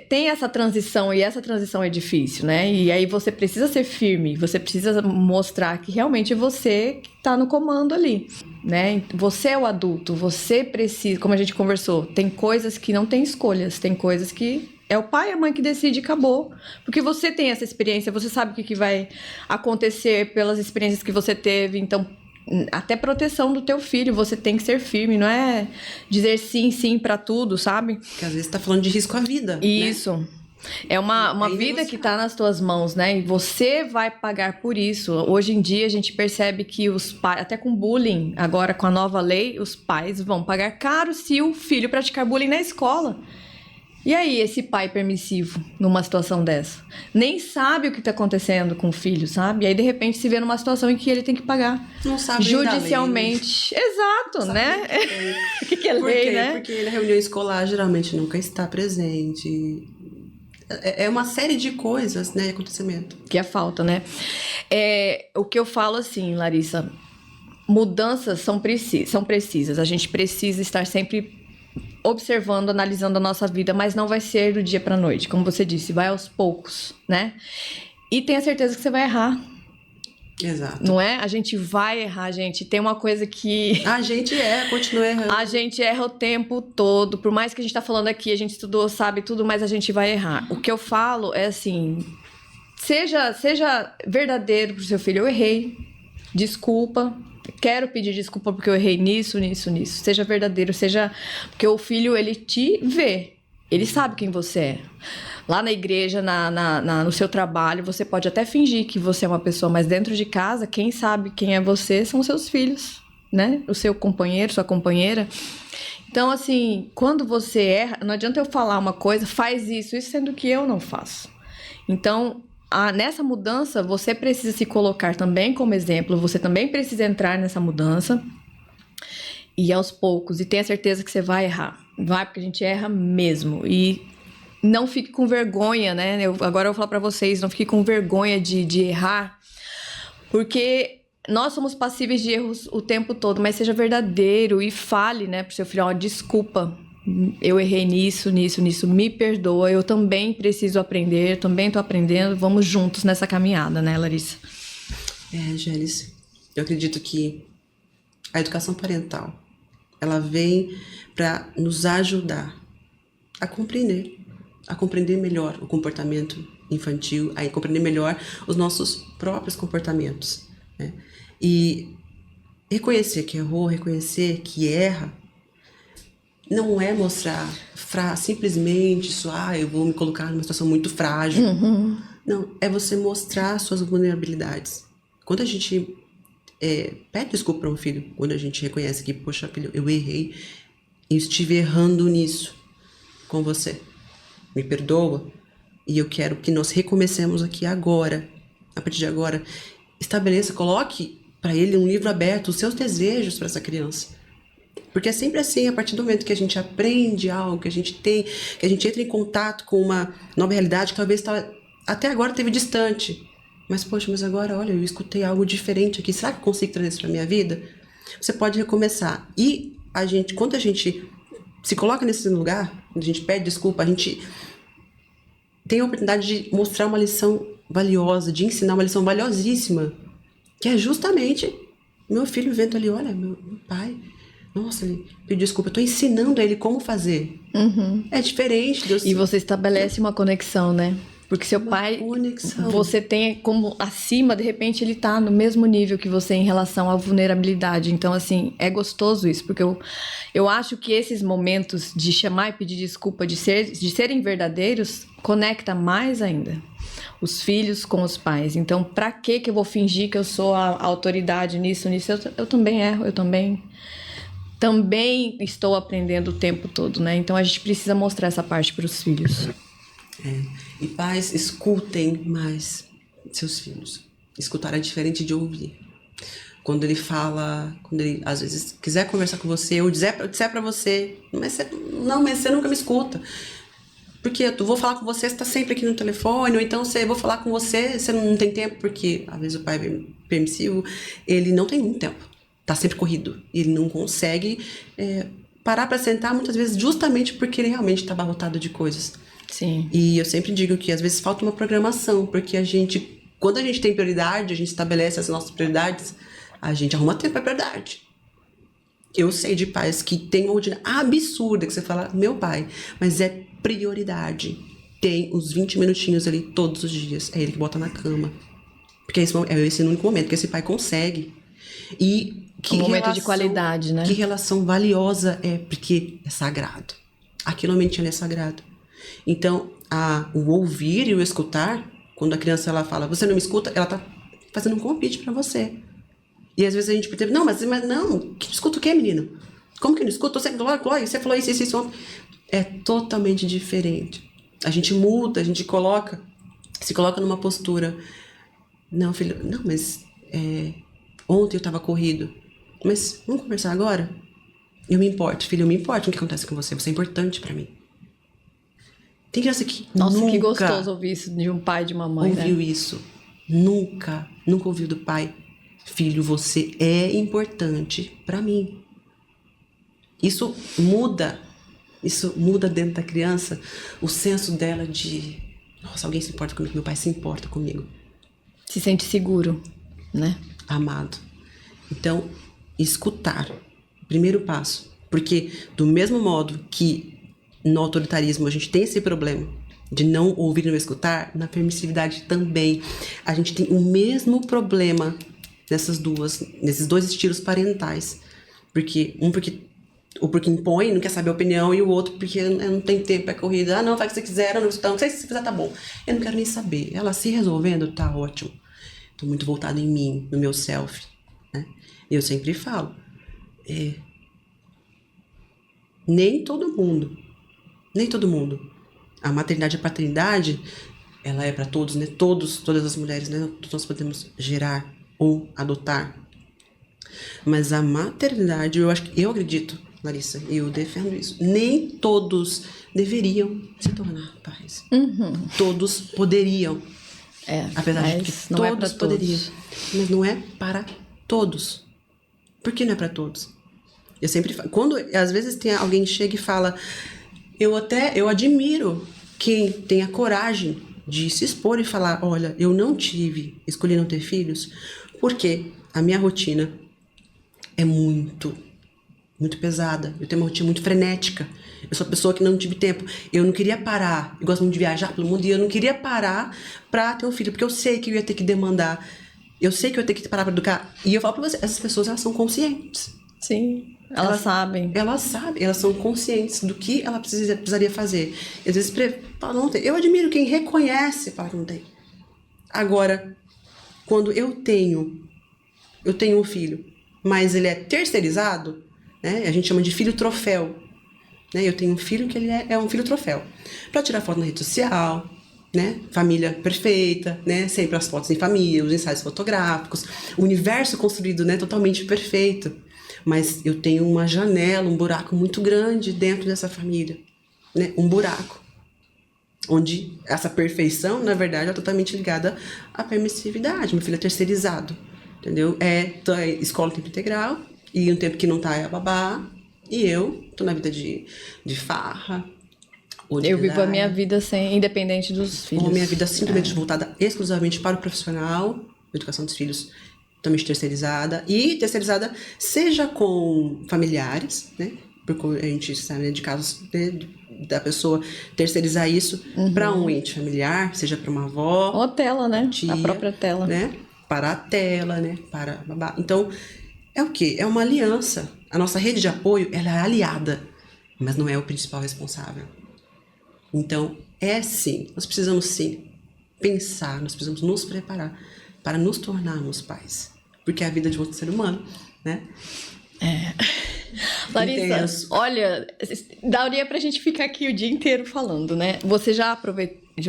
tem essa transição, e essa transição é difícil, né? E aí você precisa ser firme, você precisa mostrar que realmente você tá no comando ali, né? Você é o adulto, você precisa, como a gente conversou, tem coisas que não tem escolhas, tem coisas que é o pai e a mãe que decide e acabou. Porque você tem essa experiência, você sabe o que vai acontecer pelas experiências que você teve. Então, até proteção do teu filho, você tem que ser firme. Não é dizer sim, sim pra tudo, sabe? Porque às vezes você tá falando de risco à vida. Isso. Né? É uma vida que tá nas tuas mãos, né? E você vai pagar por isso. Hoje em dia, a gente percebe que os pais, até com bullying, agora com a nova lei, os pais vão pagar caro se o filho praticar bullying na escola. E aí, esse pai permissivo numa situação dessa? Nem sabe o que está acontecendo com o filho, sabe? E aí, de repente, se vê numa situação em que ele tem que pagar. Não sabe judicialmente. Exato, né? O que é lei, né? Porque na reunião escolar, geralmente, nunca está presente. É uma série de coisas, né? Acontecimento. Que é falta, né? O que eu falo assim, Larissa, mudanças são precisas. A gente precisa estar sempre observando, analisando a nossa vida, mas não vai ser do dia pra noite, como você disse, vai aos poucos, né? E tenha certeza que você vai errar. Exato. Não é? A gente vai errar, gente. Tem uma coisa que... A gente continua errando. A gente erra o tempo todo. Por mais que a gente tá falando aqui, a gente estudou, sabe tudo, mas a gente vai errar. O que eu falo é assim, seja verdadeiro pro seu filho. Eu errei. Desculpa. Quero pedir desculpa porque eu errei nisso. Seja verdadeiro, seja... Porque o filho, ele te vê. Ele sabe quem você é. Lá na igreja, no seu trabalho, você pode até fingir que você é uma pessoa, mas dentro de casa, quem sabe quem é você são os seus filhos, né? O seu companheiro, sua companheira. Então, assim, quando você erra, não adianta eu falar uma coisa, faz isso sendo que eu não faço. Então, nessa mudança, você precisa se colocar também como exemplo, você também precisa entrar nessa mudança e aos poucos, e tenha certeza que você vai errar. Vai, porque a gente erra mesmo. E não fique com vergonha, né? Agora eu vou falar pra vocês, não fique com vergonha de errar, porque nós somos passíveis de erros o tempo todo, mas seja verdadeiro e fale, né, pro seu filho, ó, desculpa, eu errei nisso, me perdoa, eu também preciso aprender, também tô aprendendo, vamos juntos nessa caminhada, né, Larissa? Gélis, eu acredito que a educação parental, ela vem para nos ajudar a compreender melhor o comportamento infantil, a compreender melhor os nossos próprios comportamentos, né? E reconhecer que errou, reconhecer que erra, não é mostrar simplesmente isso, eu vou me colocar numa situação muito frágil. Não, é você mostrar suas vulnerabilidades. Quando a gente pede desculpa para um filho, quando a gente reconhece que, poxa, filho, eu errei, eu estive errando nisso com você. Me perdoa e eu quero que nós recomecemos aqui agora. A partir de agora, estabeleça, coloque para ele um livro aberto, os seus desejos para essa criança. Porque é sempre assim, a partir do momento que a gente aprende algo, que a gente entra em contato com uma nova realidade que talvez até agora teve distante. Mas, poxa, agora, olha, eu escutei algo diferente aqui. Será que eu consigo trazer isso para minha vida? Você pode recomeçar. E quando a gente se coloca nesse lugar, a gente pede desculpa, a gente tem a oportunidade de mostrar uma lição valiosa, de ensinar uma lição valiosíssima, que é justamente meu filho vendo ali, olha, meu pai, nossa, ele pediu desculpa, eu tô ensinando a ele como fazer. É diferente. E você estabelece uma conexão, né? Porque seu pai, você tem como acima, de repente ele tá no mesmo nível que você em relação à vulnerabilidade. Então, assim, é gostoso isso, porque eu acho que esses momentos de chamar e pedir desculpa, de serem verdadeiros, conecta mais ainda os filhos com os pais. Então, pra que eu vou fingir que eu sou a autoridade nisso? Eu também erro, eu também estou aprendendo o tempo todo, né? Então, a gente precisa mostrar essa parte para os filhos. E pais, escutem mais seus filhos. Escutar é diferente de ouvir. Quando ele às vezes quiser conversar com você, ou disser pra você, mas você nunca me escuta. Porque eu vou falar com você, você tá sempre aqui no telefone, ou então eu vou falar com você, você não tem tempo, porque às vezes o pai é permissivo, ele não tem muito tempo. Tá sempre corrido. E ele não consegue parar pra sentar, muitas vezes, justamente porque ele realmente tá abarrotado de coisas. Sim. E eu sempre digo que às vezes falta uma programação, porque quando a gente tem prioridade, a gente estabelece as nossas prioridades, a gente arruma tempo pra prioridade. Eu sei de pais que têm uma rotina absurda, que você fala, meu pai, mas é prioridade. Tem uns 20 minutinhos ali todos os dias, é ele que bota na cama. Porque esse é esse único momento que esse pai consegue. E que um momento de qualidade, né? Que relação valiosa porque é sagrado. Aquilo realmente é sagrado. Então, o ouvir e o escutar, quando a criança ela fala, você não me escuta, ela tá fazendo um convite para você. E às vezes a gente percebe, não, mas não, que escuta o quê, menino? Como que não escuta? Você falou isso. É totalmente diferente. A gente muda, a gente se coloca numa postura. Não, filho, não, mas ontem eu tava corrido. Mas vamos conversar agora? Eu me importo, filho, eu me importo com o que acontece com você. Você é importante para mim. Tem criança que Nossa, que gostoso ouvir isso de um pai e de uma mãe, ouviu, né? Isso. Nunca ouviu do pai. Filho, você é importante para mim. Isso muda dentro da criança o senso dela de, nossa, alguém se importa comigo, meu pai se importa comigo. Se sente seguro, né? Amado. Então, escutar. Primeiro passo. Porque do mesmo modo que no autoritarismo a gente tem esse problema de não ouvir e não escutar, na permissividade também a gente tem o mesmo problema nesses dois estilos parentais. Porque impõe, não quer saber a opinião, e o outro porque eu não tenho tempo, é corrida, não, faz o que você quiser, não sei se você fizer, tá bom. Eu não quero nem saber. Ela se resolvendo, tá ótimo. Tô muito voltado em mim, no meu self, né? E eu sempre falo, nem todo mundo, a maternidade e a paternidade ela é para todos, né? Todas as mulheres, né? Todos nós podemos gerar ou adotar. Mas a maternidade, eu acredito, Larissa, eu defendo isso. Nem todos deveriam se tornar pais. Todos poderiam. Apesar de que não é todos pra poderiam. todos. Mas não é para todos. Por que não é para todos? Eu sempre falo, quando às vezes tem alguém que chega e fala, eu admiro quem tem a coragem de se expor e falar, olha, eu não escolhi não ter filhos, porque a minha rotina é muito pesada. Eu tenho uma rotina muito frenética. Eu sou uma pessoa que não tive tempo. Eu não queria parar. Eu gosto muito de viajar pelo mundo e eu não queria parar pra ter um filho, porque eu sei que eu ia ter que demandar. Eu sei que eu ia ter que parar pra educar. E eu falo pra você, essas pessoas, elas são conscientes. Sim, elas sabem. Elas sabem, elas são conscientes do que ela precisaria fazer. E às vezes falam, não tem. Eu admiro quem reconhece e fala que não tem. Agora, quando eu tenho um filho, mas ele é terceirizado, né? A gente chama de filho troféu. Né? Eu tenho um filho que ele é um filho troféu. Para tirar foto na rede social, né? Família perfeita, né? Sempre as fotos em família, os ensaios fotográficos, o universo construído, né? Totalmente perfeito. Mas eu tenho uma janela, um buraco muito grande dentro dessa família. Né? Um buraco. Onde essa perfeição, na verdade, é totalmente ligada à permissividade. Meu filho é terceirizado. Entendeu? Escola tempo integral, e um tempo que não tá é a babá, e eu tô na vida de farra. Eu vivo a minha vida independente dos filhos. A minha vida simplesmente voltada exclusivamente para o profissional, educação dos filhos, totalmente terceirizada. E terceirizada seja com familiares, né? Porque a gente sabe de casos da pessoa terceirizar isso para um ente familiar, seja para uma avó. Ou a tela, né? Tia, a própria tela. Né? Para a tela, né? Para babá. Então, é o quê? É uma aliança. A nossa rede de apoio, ela é aliada, mas não é o principal responsável. Então, nós precisamos sim pensar, nós precisamos nos preparar para nos tornarmos pais. Porque é a vida de outro ser humano, né? Larissa, Intenso. olha, daria pra gente ficar aqui o dia inteiro falando, né? Você já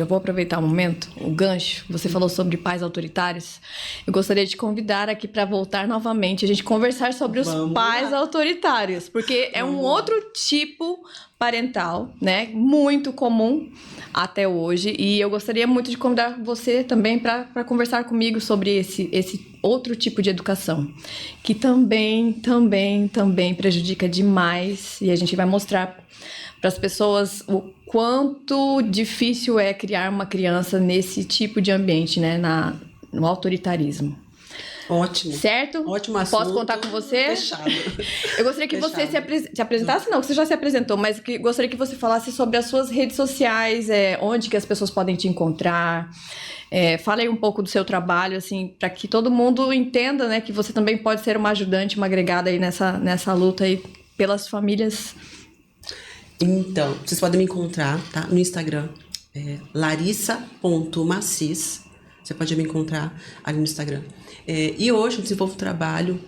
vou aproveitar o momento, o gancho. Você falou sobre pais autoritários. Eu gostaria de te convidar aqui para voltar novamente, a gente conversar sobre os pais autoritários, porque é um outro tipo parental, né? Muito comum até hoje. E eu gostaria muito de convidar você também para conversar comigo sobre esse outro tipo de educação, que também prejudica demais. E a gente vai mostrar para as pessoas o quanto difícil é criar uma criança nesse tipo de ambiente, né? No autoritarismo. Ótimo. Certo? Ótimo assunto. Posso contar com você? Fechado. Eu gostaria que você se apresentasse, não, que você já se apresentou, mas gostaria que você falasse sobre as suas redes sociais, onde que as pessoas podem te encontrar. Fala aí um pouco do seu trabalho, assim, para que todo mundo entenda, né, que você também pode ser uma ajudante, uma agregada aí nessa luta aí pelas famílias. Então, vocês podem me encontrar, tá? No Instagram, larissa.macis. Você pode me encontrar ali no Instagram. E hoje eu desenvolvo um trabalho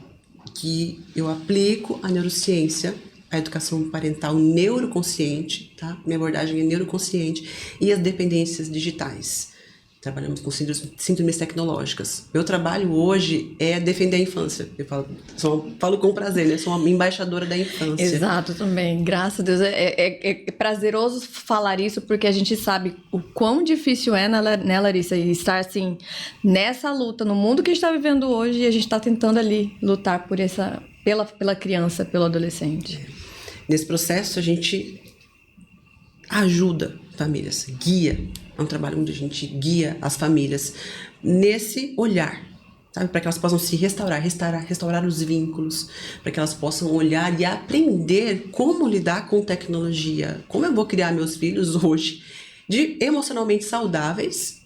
que eu aplico a neurociência, a educação parental neuroconsciente, tá? Minha abordagem é neuroconsciente e as dependências digitais. Trabalhamos com síndromes tecnológicas. Meu trabalho hoje é defender a infância. Eu falo com prazer, né? Sou uma embaixadora da infância. Exato, também. Graças a Deus. É prazeroso falar isso, porque a gente sabe o quão difícil é, né, Larissa? E estar, assim, nessa luta, no mundo que a gente está vivendo hoje, e a gente está tentando ali lutar pela criança, pelo adolescente. Nesse processo, a gente ajuda famílias, guia. É um trabalho onde a gente guia as famílias nesse olhar, sabe? Para que elas possam se restaurar os vínculos, para que elas possam olhar e aprender como lidar com tecnologia. Como eu vou criar meus filhos hoje emocionalmente saudáveis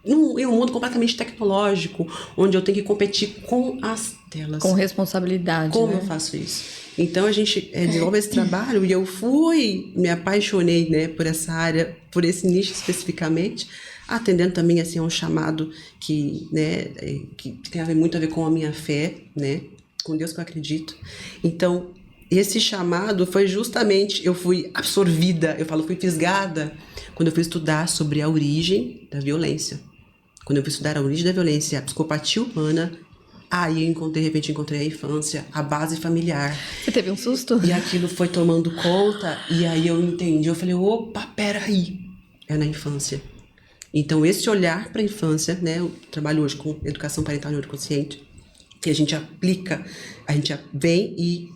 em um mundo completamente tecnológico, onde eu tenho que competir com as telas. Com responsabilidade, Como né? eu faço isso? Então, a gente desenvolve esse trabalho e eu me apaixonei, né, por essa área, por esse nicho especificamente, atendendo também, assim, a um chamado que tem muito a ver com a minha fé, né, com Deus que eu acredito. Então, esse chamado foi justamente, eu fui absorvida, fui fisgada, quando eu fui estudar sobre a origem da violência. Quando eu fui estudar a origem da violência, a psicopatia humana, aí de repente encontrei a infância, a base familiar. Você teve um susto? E aquilo foi tomando conta, e aí eu entendi, eu falei, opa, peraí, é na infância. Então esse olhar para a infância, né, eu trabalho hoje com educação parental neuroconsciente, que a gente aplica, a gente vem e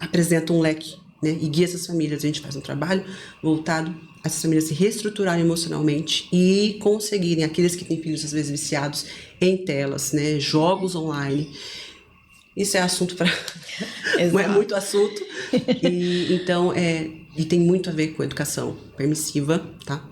apresenta um leque, né, e guia essas famílias. A gente faz um trabalho voltado a essas famílias se reestruturarem emocionalmente e conseguirem, aqueles que têm filhos às vezes viciados em telas, né, jogos online. Isso é assunto para... Não é muito assunto. Então, e tem muito a ver com a educação permissiva, tá?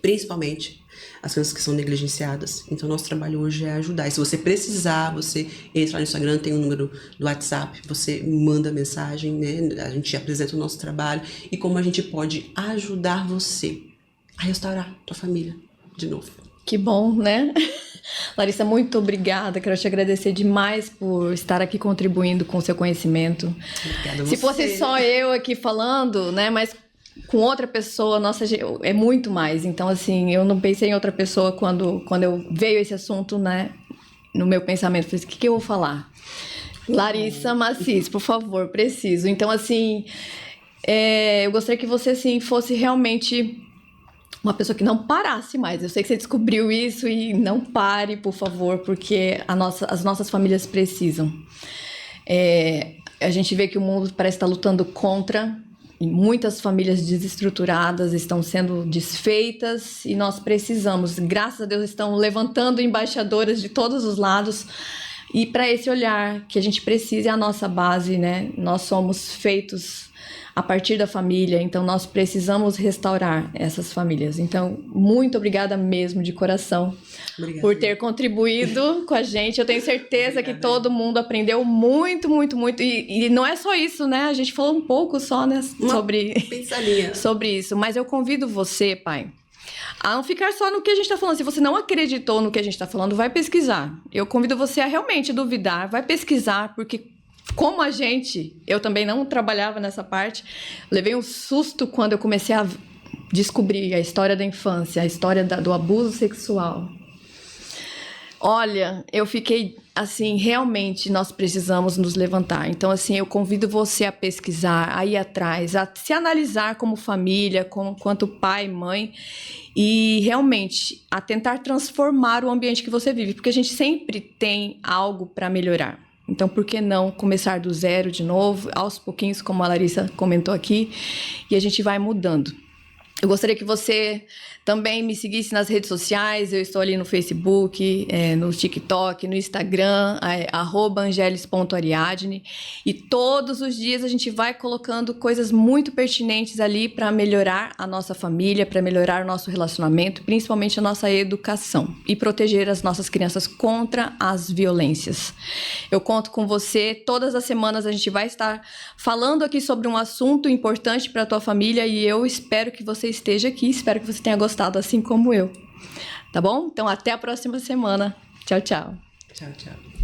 Principalmente as crianças que são negligenciadas. Então, nosso trabalho hoje é ajudar. E se você precisar, você entra no Instagram, tem um número do WhatsApp, você manda mensagem, né? A gente apresenta o nosso trabalho e como a gente pode ajudar você a restaurar tua família de novo. Que bom, né? Larissa, muito obrigada. Quero te agradecer demais por estar aqui contribuindo com o seu conhecimento. Obrigada a você. Se fosse só eu aqui falando, né? Mas com outra pessoa, nossa, é muito mais. Então, assim, eu não pensei em outra pessoa quando eu veio esse assunto, né? No meu pensamento, falei, o que eu vou falar? Larissa Macis, por favor, preciso. Então, assim, eu gostaria que você, assim, fosse realmente uma pessoa que não parasse mais. Eu sei que você descobriu isso e não pare, por favor, porque as nossas famílias precisam. A gente vê que o mundo parece estar lutando contra, e muitas famílias desestruturadas estão sendo desfeitas e nós precisamos, graças a Deus, estão levantando embaixadoras de todos os lados. E para esse olhar que a gente precisa é a nossa base, né? Nós somos feitos a partir da família, então nós precisamos restaurar essas famílias. Então, muito obrigada mesmo, de coração, por ter contribuído com a gente. Eu tenho certeza que todo mundo aprendeu muito, muito, muito. E não é só isso, né? A gente falou um pouco só, né, sobre isso. Mas eu convido você, pai, a não ficar só no que a gente está falando. Se você não acreditou no que a gente está falando, vai pesquisar. Eu convido você a realmente duvidar, vai pesquisar, porque como a gente, eu também não trabalhava nessa parte, levei um susto quando eu comecei a descobrir a história da infância, a história do abuso sexual. Olha, eu fiquei assim, realmente nós precisamos nos levantar. Então, assim, eu convido você a pesquisar, a ir atrás, a se analisar como família, quanto pai, mãe, e realmente a tentar transformar o ambiente que você vive, porque a gente sempre tem algo para melhorar. Então, por que não começar do zero de novo, aos pouquinhos, como a Larissa comentou aqui, e a gente vai mudando. Eu gostaria que você também me seguisse nas redes sociais. Eu estou ali no Facebook, no TikTok, no Instagram, @angelis.ariadne. E todos os dias a gente vai colocando coisas muito pertinentes ali para melhorar a nossa família, para melhorar o nosso relacionamento, principalmente a nossa educação e proteger as nossas crianças contra as violências. Eu conto com você. Todas as semanas a gente vai estar falando aqui sobre um assunto importante para a tua família e eu espero que você esteja aqui. Espero que você tenha gostado, assim como eu. Tá bom? Então, até a próxima semana. Tchau, tchau. Tchau, tchau.